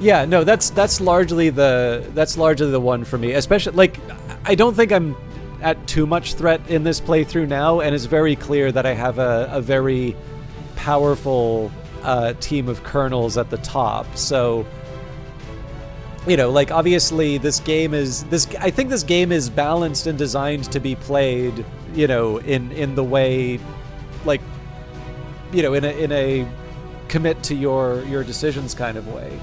Yeah, no, that's largely the one for me. Especially, like, I don't think I'm at too much threat in this playthrough now, and it's very clear that I have a very powerful team of colonels at the top. So, you know, like, obviously I think this game is balanced and designed to be played, you know, in the way, like, you know, in a commit to your decisions kind of way.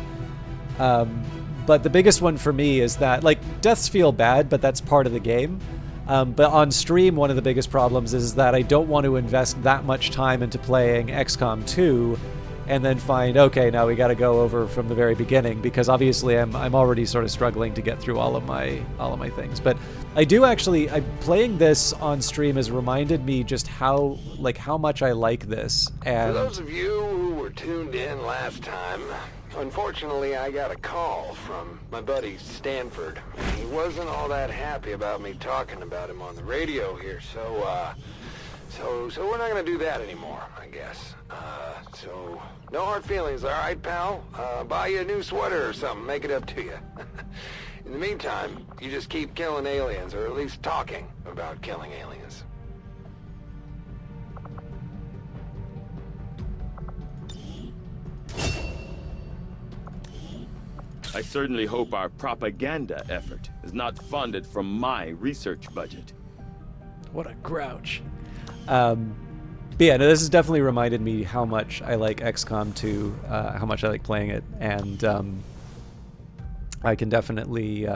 But the biggest one for me is that, like, deaths feel bad, but that's part of the game. But on stream, one of the biggest problems is that I don't want to invest that much time into playing XCOM 2 and then find, okay, now we got to go over from the very beginning, because obviously I'm already sort of struggling to get through all of my things. But I do actually, playing this on stream has reminded me just how much I like this. And for those of you who were tuned in last time, unfortunately, I got a call from my buddy Stanford. He wasn't all that happy about me talking about him on the radio here, so we're not gonna do that anymore, I guess. So no hard feelings, all right, pal? Buy you a new sweater or something, make it up to you. In the meantime, you just keep killing aliens, or at least talking about killing aliens. I certainly hope our propaganda effort is not funded from my research budget. What a grouch. But yeah, no, this has definitely reminded me how much I like XCOM 2, how much I like playing it, and I can definitely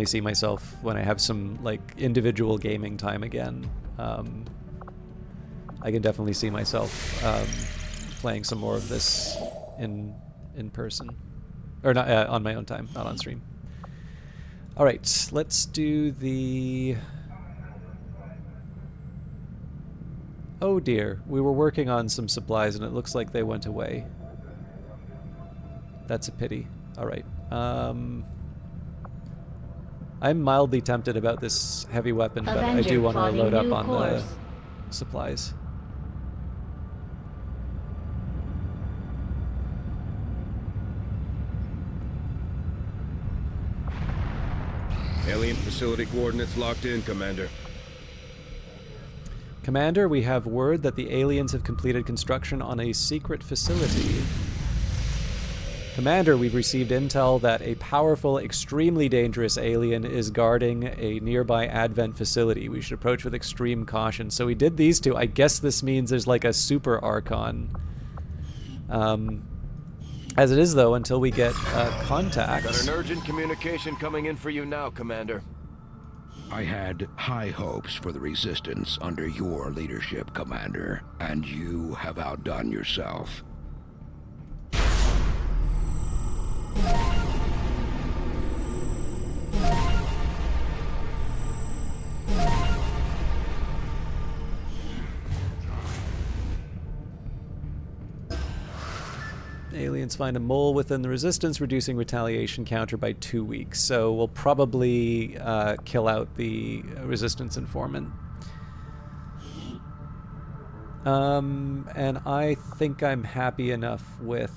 see myself when I have some, like, individual gaming time again. I can definitely see myself playing some more of this in person. Or not on my own time, not on stream. All right, let's do the... Oh dear, we were working on some supplies and it looks like they went away. That's a pity. All right. I'm mildly tempted about this heavy weapon, but I do want to load up on the supplies. Alien facility coordinates locked in, Commander. Commander, we have word that the aliens have completed construction on a secret facility. Commander, we've received intel that a powerful, extremely dangerous alien is guarding a nearby Advent facility. We should approach with extreme caution. So we did these two. I guess this means there's like a super Archon. As it is, though, until we get contact. Got an urgent communication coming in for you now, Commander. I had high hopes for the Resistance under your leadership, Commander, and you have outdone yourself. Aliens find a mole within the Resistance, reducing retaliation counter by 2 weeks. So we'll probably kill out the Resistance informant. And I think I'm happy enough with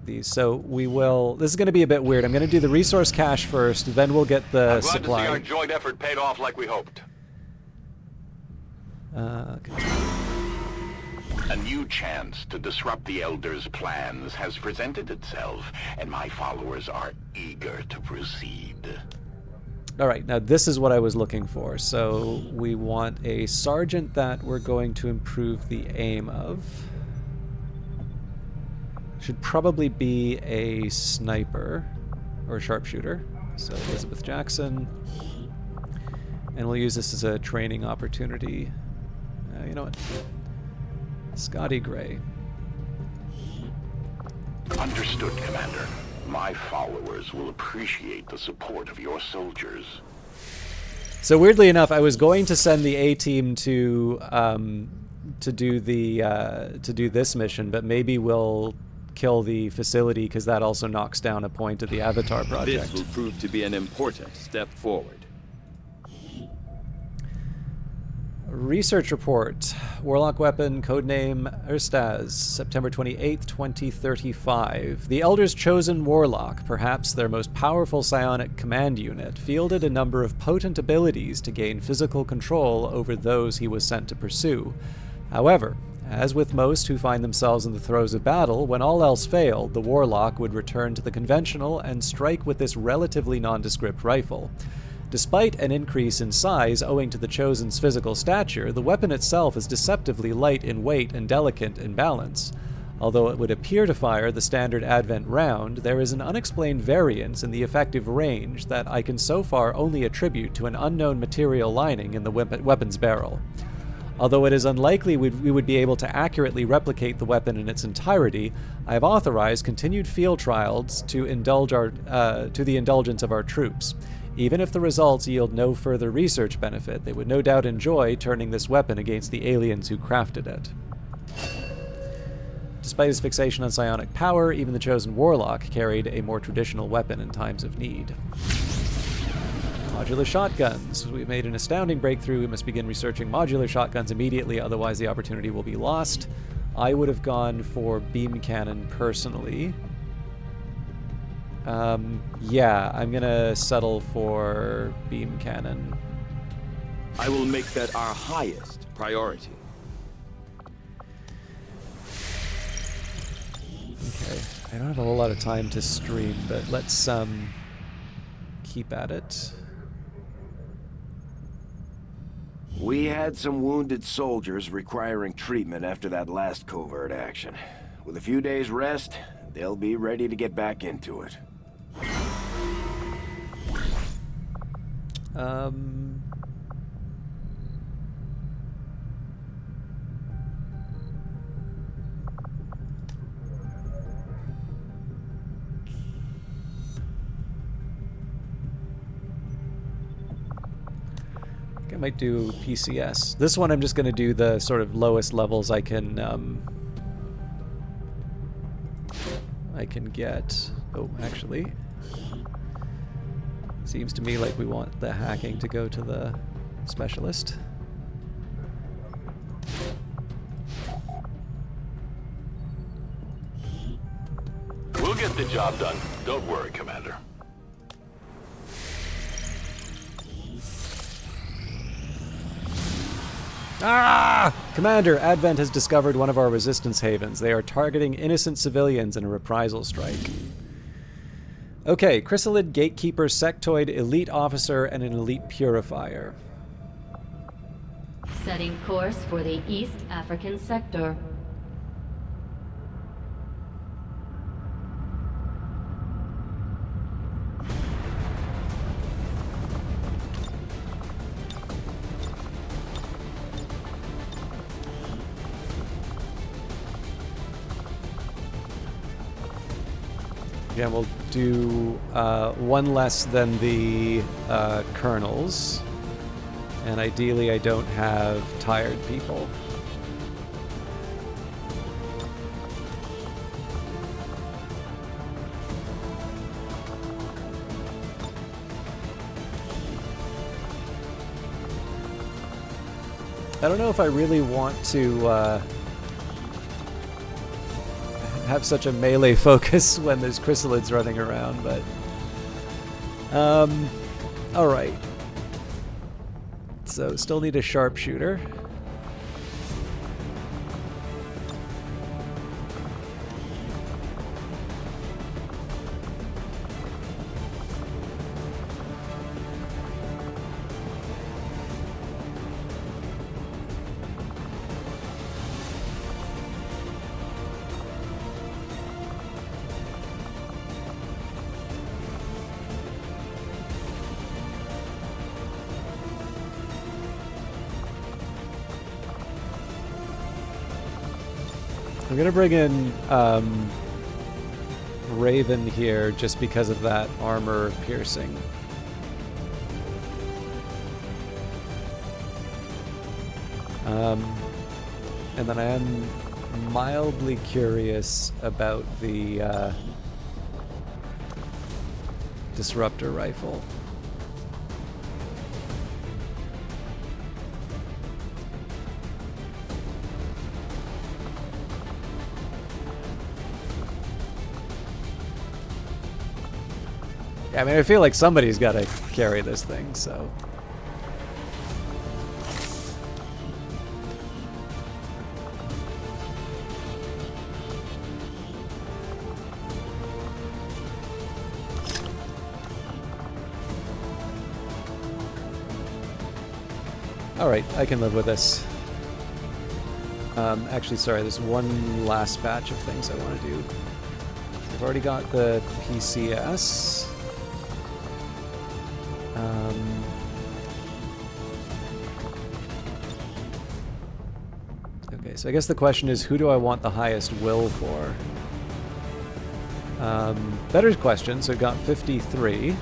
these. So we will... This is going to be a bit weird. I'm going to do the resource cache first, then we'll get the supply. I'm glad to see our joint effort paid off like we hoped. Okay. A new chance to disrupt the Elders' plans has presented itself, and my followers are eager to proceed. Alright, now this is what I was looking for. So we want a sergeant that we're going to improve the aim of. Should probably be a sniper or sharpshooter. So Elizabeth Jackson. And we'll use this as a training opportunity. You know what? Scotty Gray. Understood, Commander. My followers will appreciate the support of your soldiers. So weirdly enough, I was going to send the A-team to do this mission, but maybe we'll kill the facility because that also knocks down a point of the Avatar project. This will prove to be an important step forward. Research report. Warlock weapon, codename Erstaz, September 28th, 2035. The Elder's chosen Warlock, perhaps their most powerful psionic command unit, fielded a number of potent abilities to gain physical control over those he was sent to pursue. However, as with most who find themselves in the throes of battle, when all else failed, the Warlock would return to the conventional and strike with this relatively nondescript rifle. Despite an increase in size owing to the Chosen's physical stature, the weapon itself is deceptively light in weight and delicate in balance. Although it would appear to fire the standard Advent round, there is an unexplained variance in the effective range that I can so far only attribute to an unknown material lining in the weapon's barrel. Although it is unlikely we would be able to accurately replicate the weapon in its entirety, I have authorized continued field trials to the indulgence of our troops. Even if the results yield no further research benefit, they would no doubt enjoy turning this weapon against the aliens who crafted it. Despite his fixation on psionic power, even the chosen Warlock carried a more traditional weapon in times of need. Modular shotguns. We've made an astounding breakthrough. We must begin researching modular shotguns immediately, otherwise the opportunity will be lost. I would have gone for beam cannon personally. Yeah, I'm gonna settle for beam cannon. I will make that our highest priority. Okay, I don't have a whole lot of time to stream, but let's keep at it. We had some wounded soldiers requiring treatment after that last covert action. With a few days rest, they'll be ready to get back into it. I might do PCS. This one I'm just going to do the sort of lowest levels I can get. Oh, actually, seems to me like we want the hacking to go to the specialist. We'll get the job done. Don't worry, Commander. Ah! Commander, Advent has discovered one of our resistance havens. They are targeting innocent civilians in a reprisal strike. Okay, Chrysalid, Gatekeeper, Sectoid, Elite Officer, and an Elite Purifier. Setting course for the East African sector. Yeah, we'll do one less than the colonels. And ideally, I don't have tired people. I don't know if I really want to have such a melee focus when there's chrysalids running around, but alright. So still need a sharpshooter. I'm gonna bring in Raven here just because of that armor piercing. And then I am mildly curious about the disruptor rifle. I mean, I feel like somebody's got to carry this thing, so... Alright, I can live with this. Actually, sorry, there's one last batch of things I want to do. I've already got the PCS. Okay, so I guess the question is, who do I want the highest will for? Better question, so I've got 53.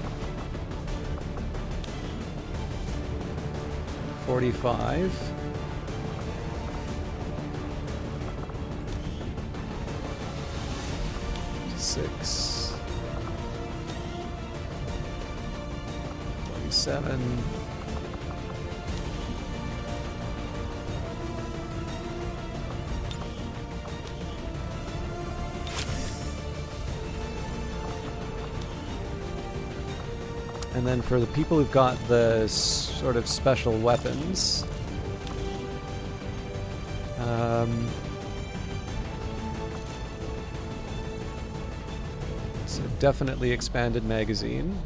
45. 6. 47. And then for the people who've got the sort of special weapons, so definitely expanded magazine.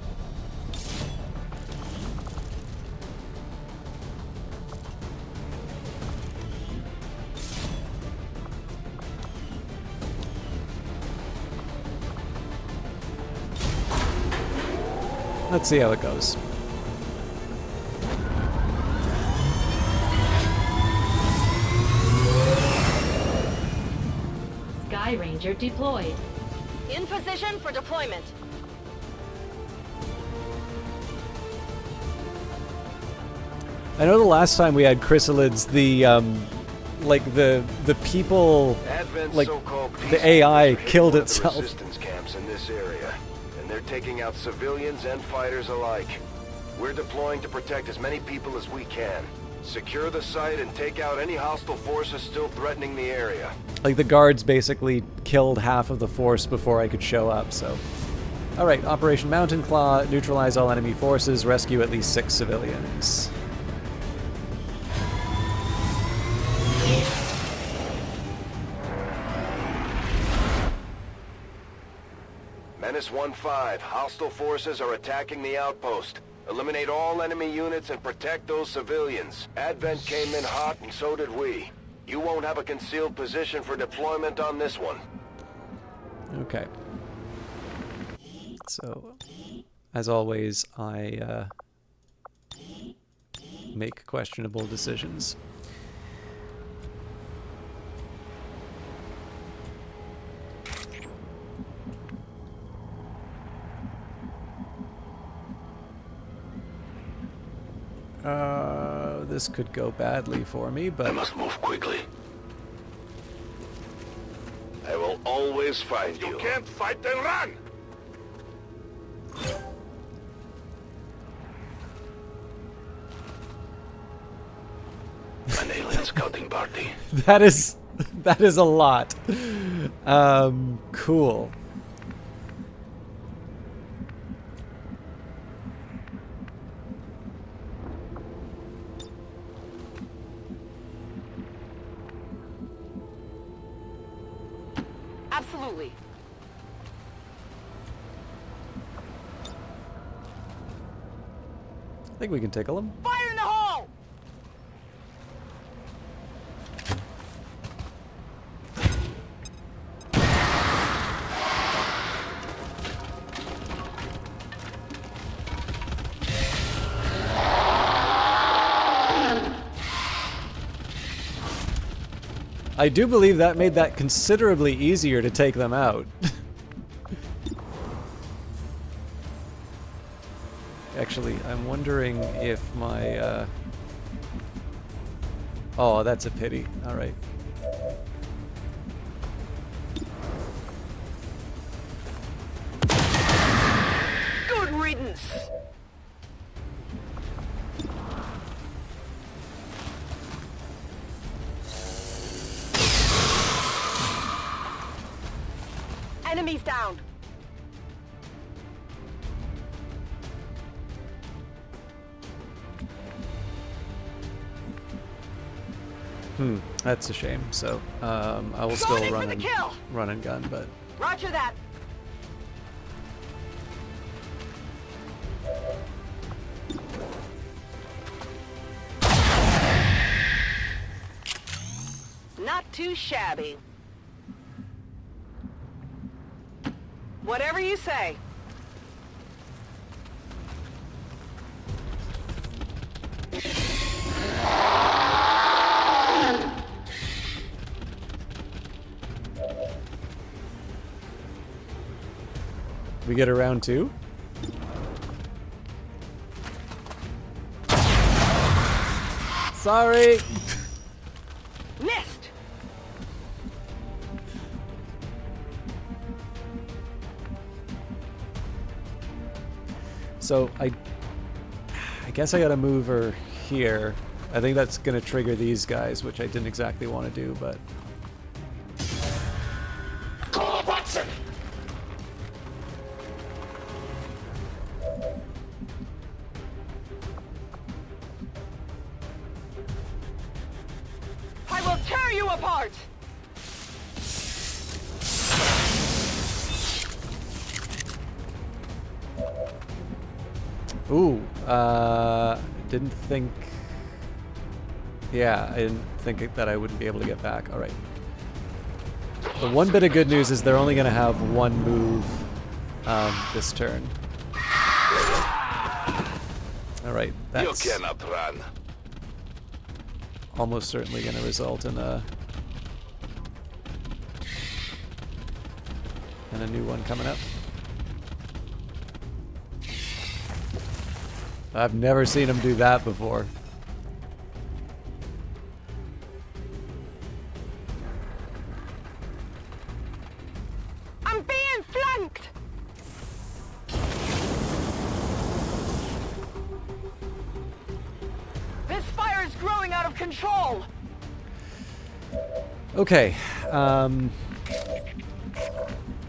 Let's see how it goes. Sky Ranger deployed. In position for deployment. I know the last time we had chrysalids, the like the people, Advent's like so-called the AI peacekeepers killed hit one of the itself. resistance camps in this area, and they're taking out civilians and fighters alike. We're deploying to protect as many people as we can. Secure the site and take out any hostile forces still threatening the area. Like the guards basically killed half of the force before I could show up, so. Alright, Operation Mountain Claw, neutralize all enemy forces, rescue at least 6 civilians. Menace 1-5, hostile forces are attacking the outpost. Eliminate all enemy units and protect those civilians. Advent came in hot and so did we. You won't have a concealed position for deployment on this one. Okay. So, as always, I make questionable decisions. This could go badly for me, but... I must move quickly. I will always find you. You can't fight, then run! An alien scouting party. That is a lot. Cool. Absolutely. I think we can tickle him. Fire in the hole! I do believe that made that considerably easier to take them out. Actually, I'm wondering if my, Oh, that's a pity. Alright. Good riddance! Enemies down! That's a shame. So, I will still run and gun, but... Roger that! Not too shabby. Whatever you say. We get a round two? Sorry! Missed! So, I guess I gotta move her here. I think that's gonna trigger these guys, which I didn't exactly want to do, but... Watson! I will tear you apart! Ooh, didn't think... Yeah, I didn't think that I wouldn't be able to get back. Alright. The one bit of good news is they're only going to have one move this turn. Alright, that's... You cannot run. Almost certainly going to result in a new one coming up. I've never seen him do that before. I'm being flanked! This fire is growing out of control! Okay,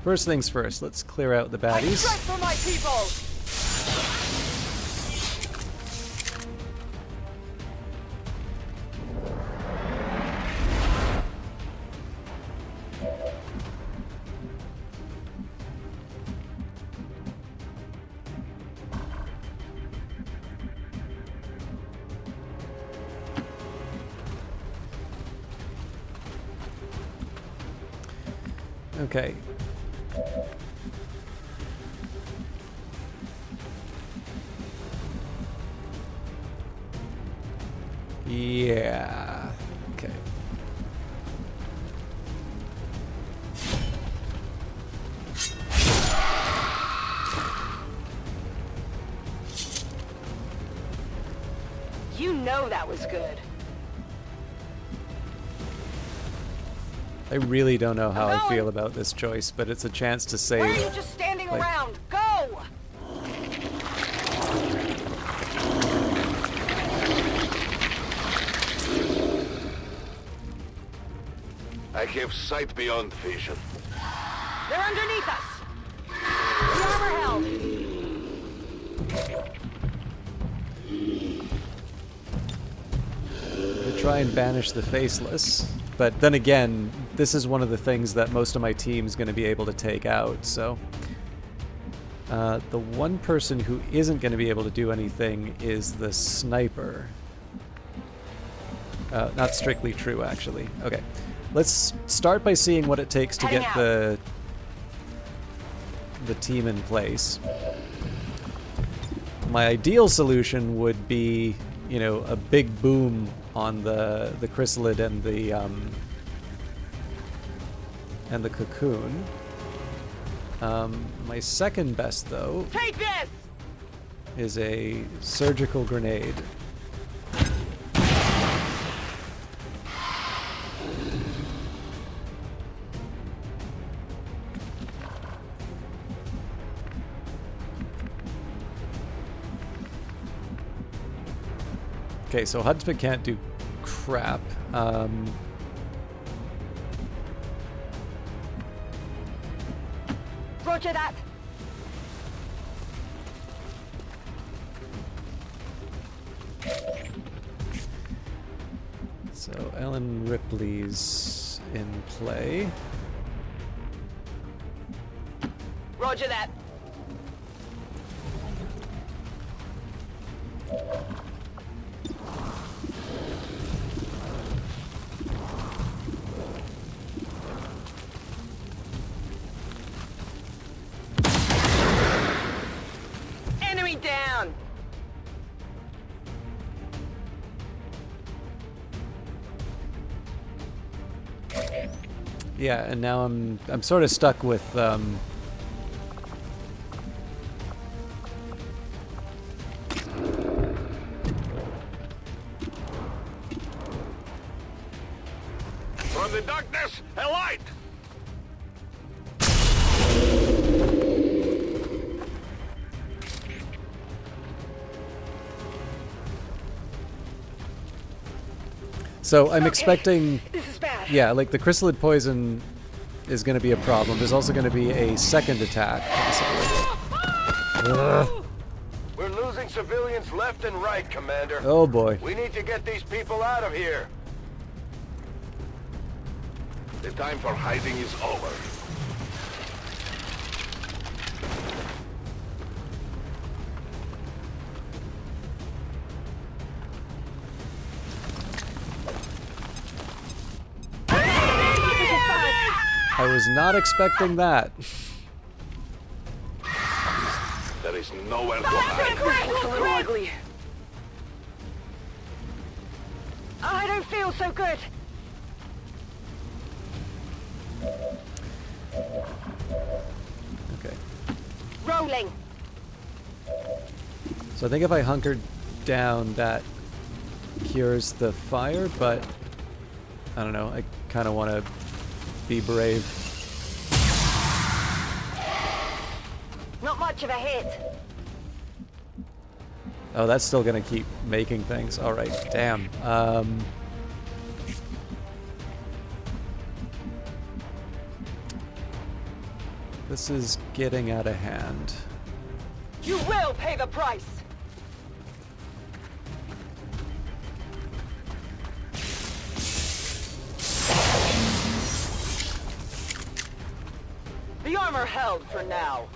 first things first, let's clear out the I baddies. strike for my people! Okay. Yeah. Okay. You know that was good. I really don't know how I feel about this choice, but it's a chance to save. Why are you just standing like, around? Go! I have sight beyond vision. They're underneath us. The armor held. to try and banish the faceless. But then again, this is one of the things that most of my team's going to be able to take out, so... the one person who isn't going to be able to do anything is the sniper. Not strictly true, actually. Okay. Let's start by seeing what it takes to get the team in place. My ideal solution would be, you know, a big boom on the chrysalid and the cocoon. My second best, though, take this! Is a surgical grenade. Okay, so Hudspeth can't do crap. Roger that. So Ellen Ripley's in play. Roger that. Enemy down. Yeah, and now I'm sort of stuck with From the darkness, a light! So I'm expecting, This is bad. yeah, like the chrysalid poison is going to be a problem. There's also going to be a second attack, possibly. We're losing civilians left and right, Commander. Oh boy. We need to get these people out of here. The time for hiding is over. I was not expecting that. There is nowhere to hide. Looks a little ugly. I don't feel so good. Okay. Rolling. So I think if I hunkered down, that cures the fire, but I don't know. I kind of want to be brave. Not much of a hit. Oh, that's still gonna keep making things. All right, damn. This is getting out of hand. You will pay the price. The armor held for now.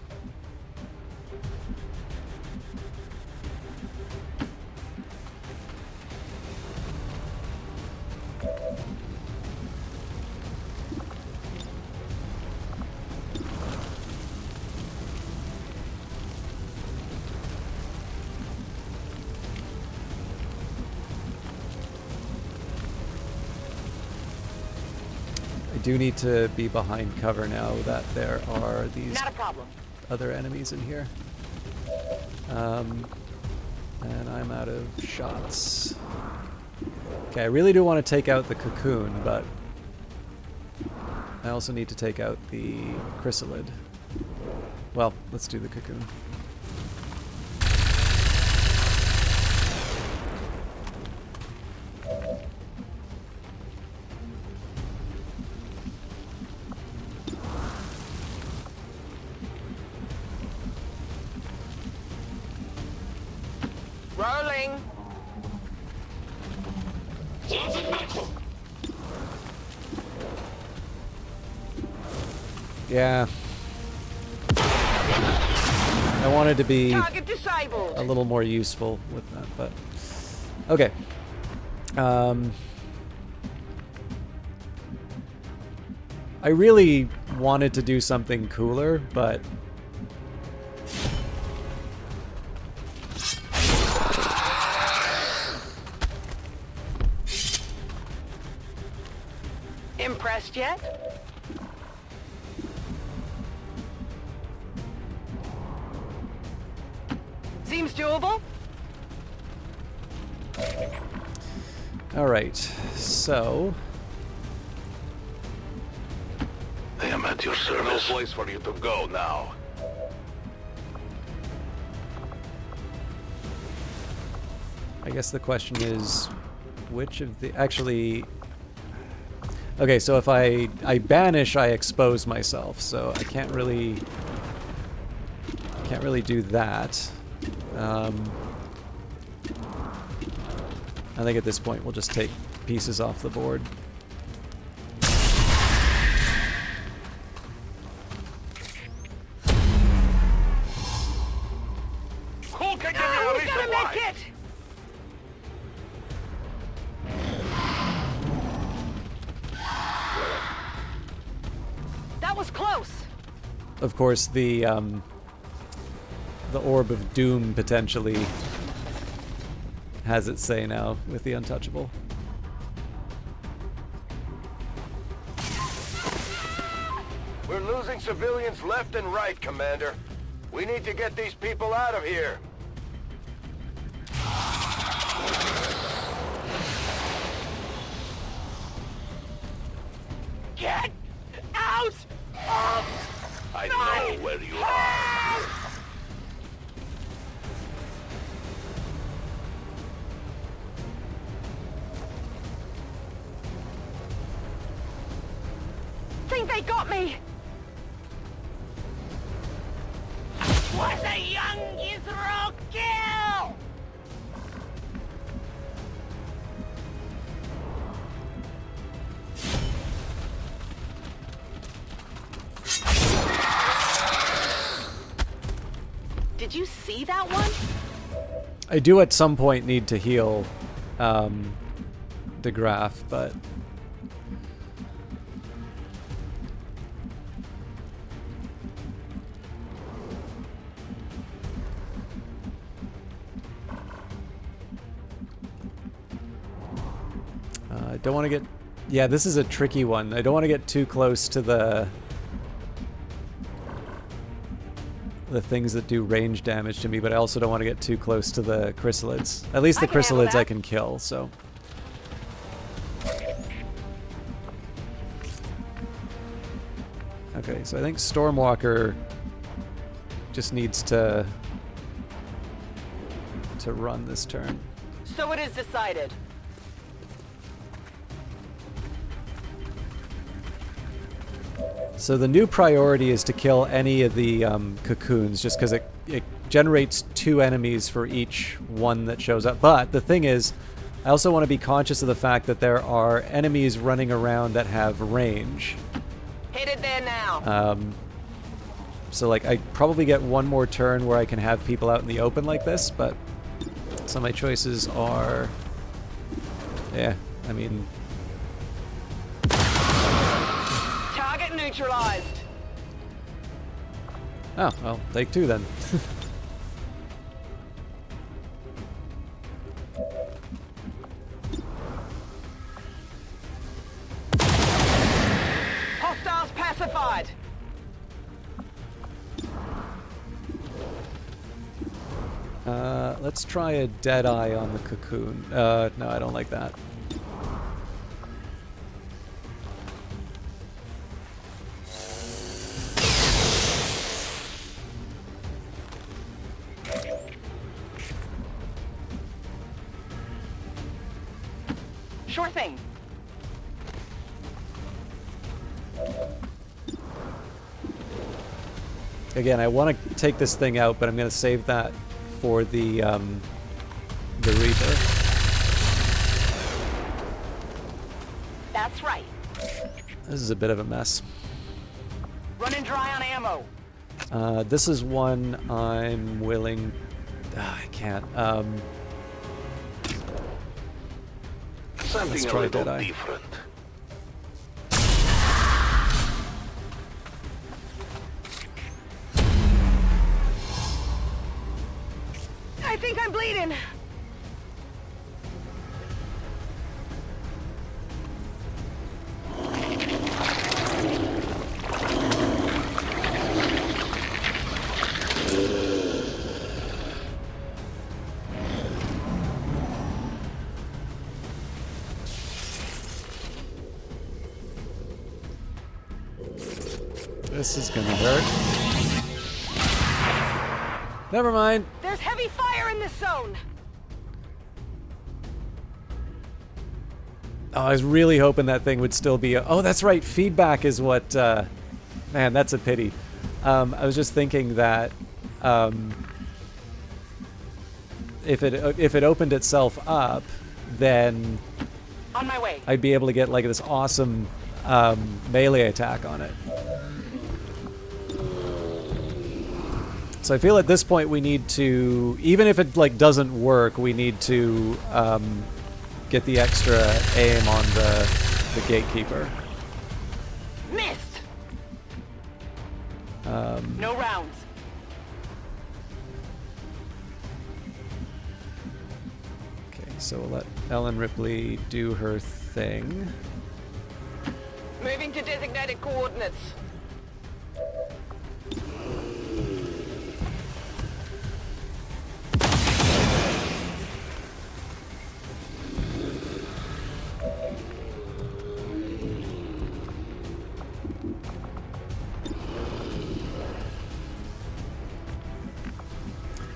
do need to be behind cover now that there are these Not a problem. other enemies in here. And I'm out of shots. Okay, I really do want to take out the cocoon, but I also need to take out the chrysalid. Well, let's do the cocoon. Rolling. Yeah. I wanted to be Target disabled. a little more useful with that, but okay. I really wanted to do something cooler, but Impressed yet? Seems doable. all right. So I am at your service. No place for you to go now. I guess the question is, which of the actually? Okay, so if I banish, I expose myself, so I can't really do that. I think at this point we'll just take pieces off the board. Who can give you a Who's reason gonna why? make it? That was close. Of course, the orb of doom potentially has its say now with the untouchable. We're losing civilians left and right, Commander. We need to get these people out of here. Get out of I my know where you are. house! Think they got me? Was a young Israel kill? Did you see that one? I do at some point need to heal the graph, but I don't want to get... Yeah, this is a tricky one. I don't want to get too close to the things that do range damage to me, but I also don't want to get too close to the chrysalids. At least the I can handle chrysalids I that. can kill, so... Okay, so I think Stormwalker just needs to run this turn. So it is decided. So the new priority is to kill any of the cocoons, just because it generates 2 enemies for each one that shows up. But the thing is, I also want to be conscious of the fact that there are enemies running around that have range. Headed there now. So like I probably get one more turn where I can have people out in the open like this, but some of my choices are, yeah, I mean, Target neutralized. oh, well, take 2 then. classified. Let's try a dead eye on the cocoon. No, I don't like that. Sure thing. Again, I want to take this thing out, but I'm going to save that for the Reaper. That's right. This is a bit of a mess. Running dry on ammo. This is one I'm willing... I can't. Something let's a try little Deadeye. different. I think I'm bleeding. This is gonna hurt. Never mind. There's heavy fire in this zone. Oh, I was really hoping that thing would still be... Oh, that's right. Feedback is what... Man, that's a pity. I was just thinking that if it opened itself up, then On my way. I'd be able to get like this awesome melee attack on it. So I feel at this point we need to, even if it like doesn't work, we need to get the extra aim on the gatekeeper. Missed. No rounds. Okay, so we'll let Ellen Ripley do her thing. Moving to designated coordinates.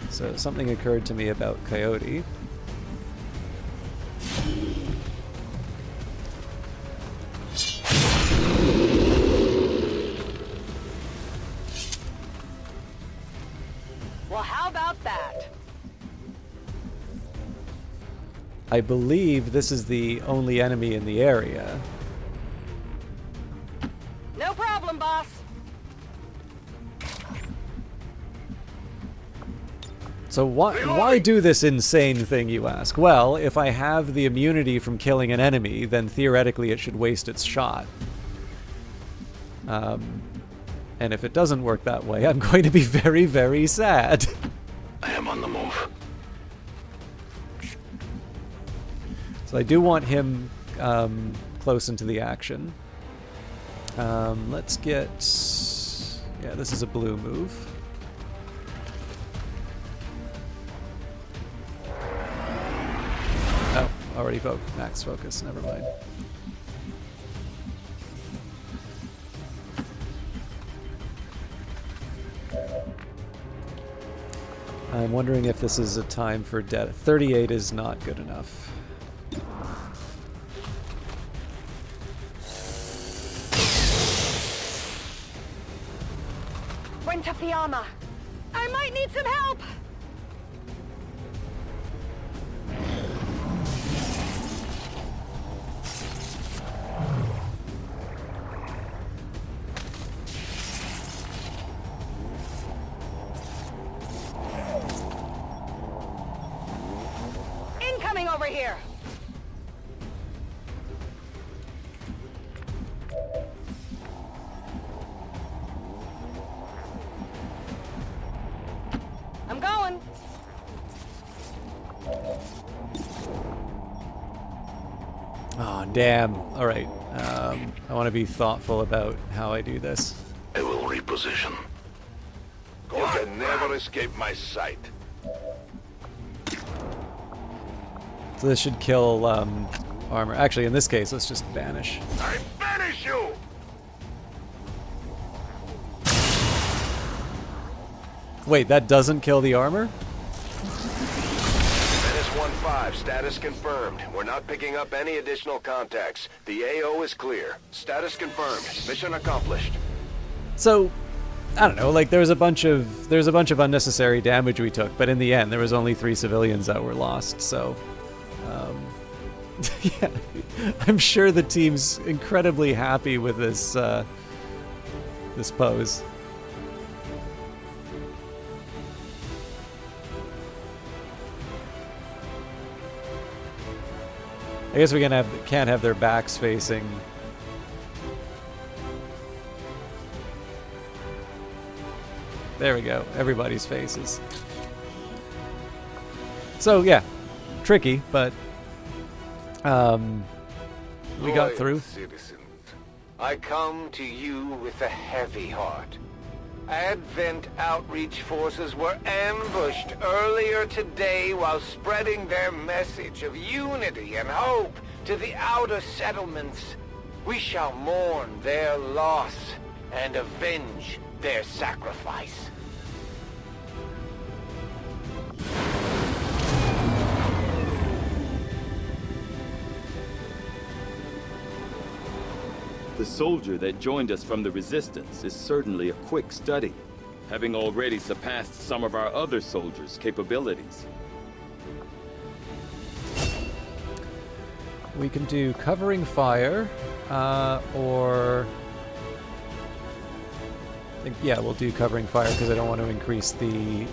So something occurred to me about Coyote. Well, how about that? I believe this is the only enemy in the area. No problem, boss. So why do this insane thing, you ask? Well, if I have the immunity from killing an enemy, then theoretically it should waste its shot. And if it doesn't work that way, I'm going to be very, very sad. I am on the move. So I do want him close into the action. Let's get... Yeah, this is a blue move. Oh, already max focus, never mind. I'm wondering if this is a time for dead. 38 is not good enough. Went up the armor. I might need some help. Incoming over here. I'm going. Oh damn. All right. I want to be thoughtful about how I do this. I will reposition. You can never escape my sight. So this should kill armor. Actually, in this case, let's just banish. I banish you! Wait, that doesn't kill the armor? Menace 1-5, status confirmed. We're not picking up any additional contacts. The AO is clear. Status confirmed. Mission accomplished. So, I don't know, like there's a bunch of unnecessary damage we took, but in the end there was only 3 civilians that were lost, so yeah, I'm sure the team's incredibly happy with this this pose. I guess we can't have their backs facing. There we go. Everybody's faces. So yeah, tricky, but we got through. Citizen, I come to you with a heavy heart. Advent outreach forces were ambushed earlier today while spreading their message of unity and hope to the outer settlements. We shall mourn their loss and avenge their sacrifice. The soldier that joined us from the Resistance is certainly a quick study, having already surpassed some of our other soldiers' capabilities. We can do covering fire, or... yeah, we'll do covering fire because I don't want to increase the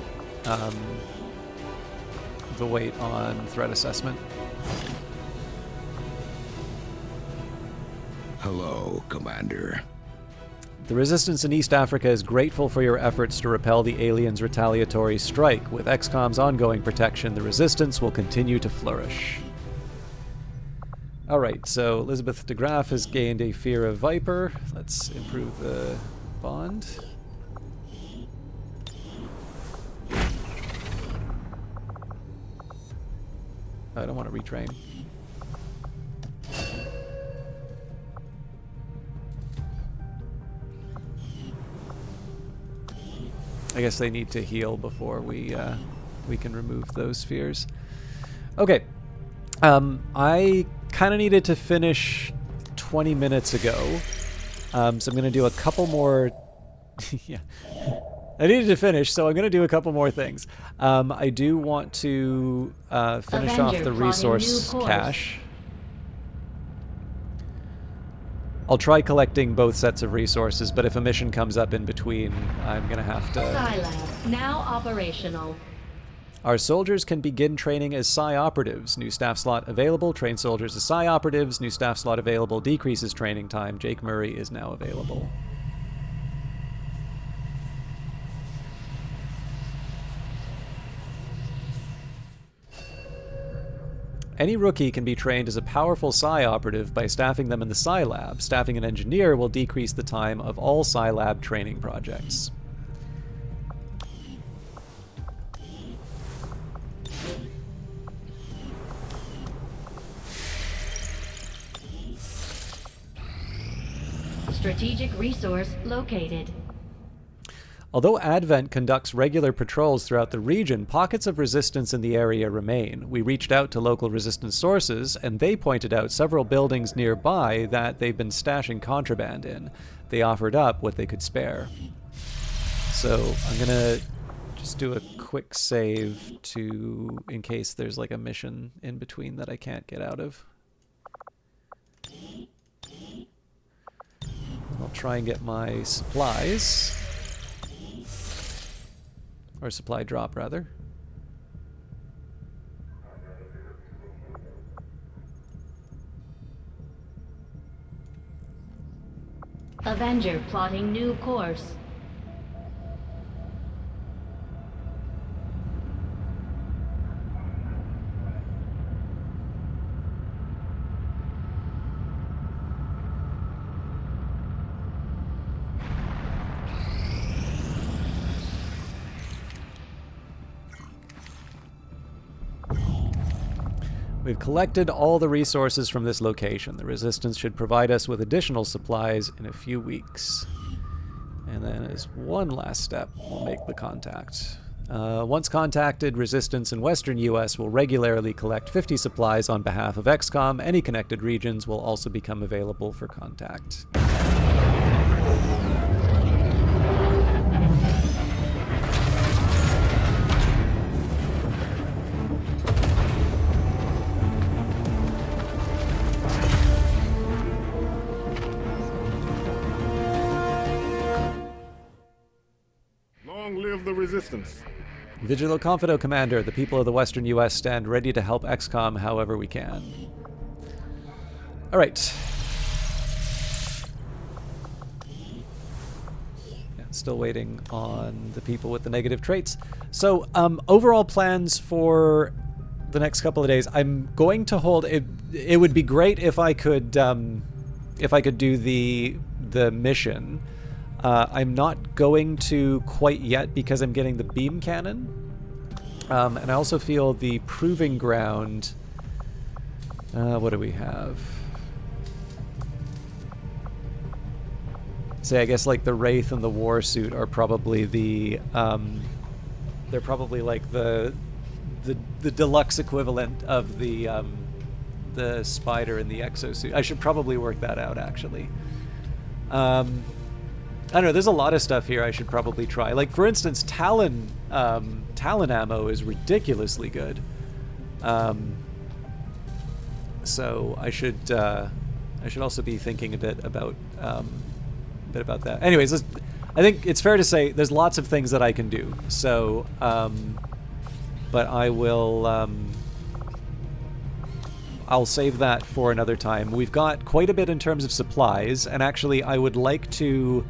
weight on threat assessment. Hello, Commander. The Resistance in East Africa is grateful for your efforts to repel the aliens' retaliatory strike. With XCOM's ongoing protection, the Resistance will continue to flourish. Alright, so Elizabeth de Graaf has gained a fear of Viper. Let's improve the bond. I don't want to retrain. I guess they need to heal before we can remove those fears. Okay. I kind of needed to finish 20 minutes ago. So I'm going to do a couple more... yeah. I needed to finish, so I'm going to do a couple more things. I do want to finish off the resource cache. I'll try collecting both sets of resources, but if a mission comes up in between, I'm going to have to... Scilab, now operational. Our soldiers can begin training as Psi operatives. New staff slot available. Train soldiers as Psi operatives. New staff slot available. Decreases training time. Jake Murray is now available. Any rookie can be trained as a powerful Psi operative by staffing them in the Psi lab. Staffing an engineer will decrease the time of all Psi lab training projects. Strategic resource located. Although Advent conducts regular patrols throughout the region, pockets of resistance in the area remain. We reached out to local resistance sources, and they pointed out several buildings nearby that they've been stashing contraband in. They offered up what they could spare. So I'm gonna just do a quick save in case there's like a mission in between that I can't get out of. I'll try and get my supplies. Or supply drop, rather. Avenger plotting new course. We've collected all the resources from this location. The Resistance should provide us with additional supplies in a few weeks. And then as one last step, we'll make the contact. Once contacted, Resistance in Western U.S. will regularly collect 50 supplies on behalf of XCOM. Any connected regions will also become available for contact. Long live the Resistance. Vigilo Confido, Commander. The people of the Western U.S. stand ready to help XCOM however we can. All right. Yeah, still waiting on the people with the negative traits. So, overall plans for the next couple of days. I'm going to hold it. It would be great if I could do the mission. I'm not going to quite yet because I'm getting the beam cannon. And I also feel the proving ground. What do we have? Say, I guess like the Wraith and the War Suit are probably the they're probably like the deluxe equivalent of the Spider and the Exosuit. I should probably work that out actually. I don't know, there's a lot of stuff here I should probably try. Like, for instance, Talon ammo is ridiculously good. So I should also be thinking a bit about that. Anyways, I think it's fair to say there's lots of things that I can do. So, but I will, I'll save that for another time. We've got quite a bit in terms of supplies, and actually I would like to...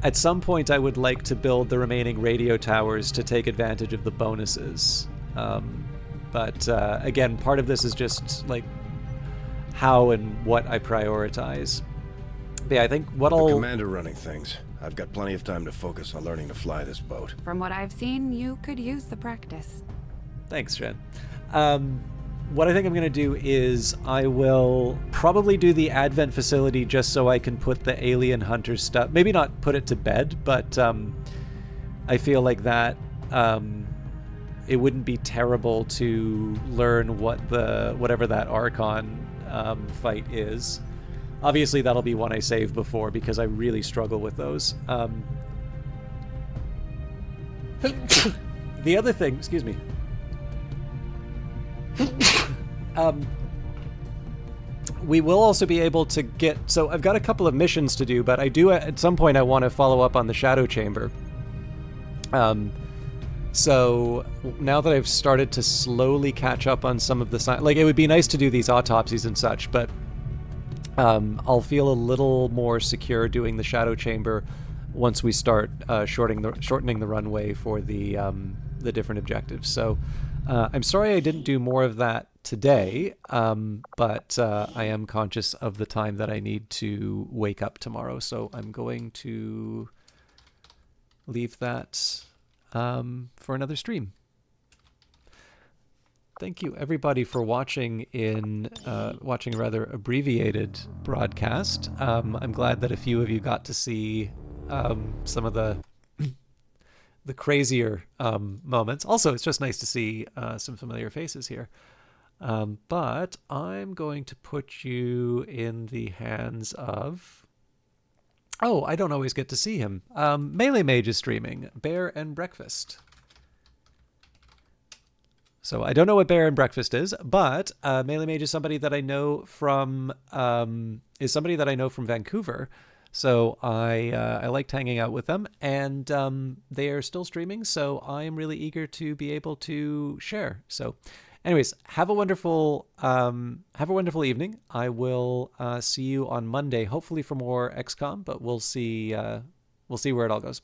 At some point, I would like to build the remaining radio towers to take advantage of the bonuses. But again, part of this is just like how and what I prioritize. But yeah, I think what The commander running things. I've got plenty of time to focus on learning to fly this boat. From what I've seen, you could use the practice. Thanks, Jen. What I think I'm going to do is I will probably do the Advent facility just so I can put the alien hunter stuff. Maybe not put it to bed, but I feel like that it wouldn't be terrible to learn whatever that Archon fight is. Obviously, that'll be one I save before because I really struggle with those. The other thing, excuse me. We will also be able to get... So I've got a couple of missions to do, but I do at some point I want to follow up on the Shadow Chamber. So now that I've started to slowly catch up on some of the... Like, it would be nice to do these autopsies and such, but I'll feel a little more secure doing the Shadow Chamber once we start shortening the runway for the different objectives. So I'm sorry I didn't do more of that today, but I am conscious of the time that I need to wake up tomorrow, so I'm going to leave that for another stream. Thank you, everybody, for watching watching a rather abbreviated broadcast. I'm glad that a few of you got to see some of the crazier moments. Also, it's just nice to see some familiar faces here. But I'm going to put you in the hands of... Oh, I don't always get to see him. Melee Mage is streaming. Bear and Breakfast. So I don't know what Bear and Breakfast is, but Melee Mage is somebody that I know from Vancouver. So I liked hanging out with them, and they are still streaming. So I am really eager to be able to share. So, anyways, have a wonderful evening. I will see you on Monday, hopefully for more XCOM, but we'll see where it all goes.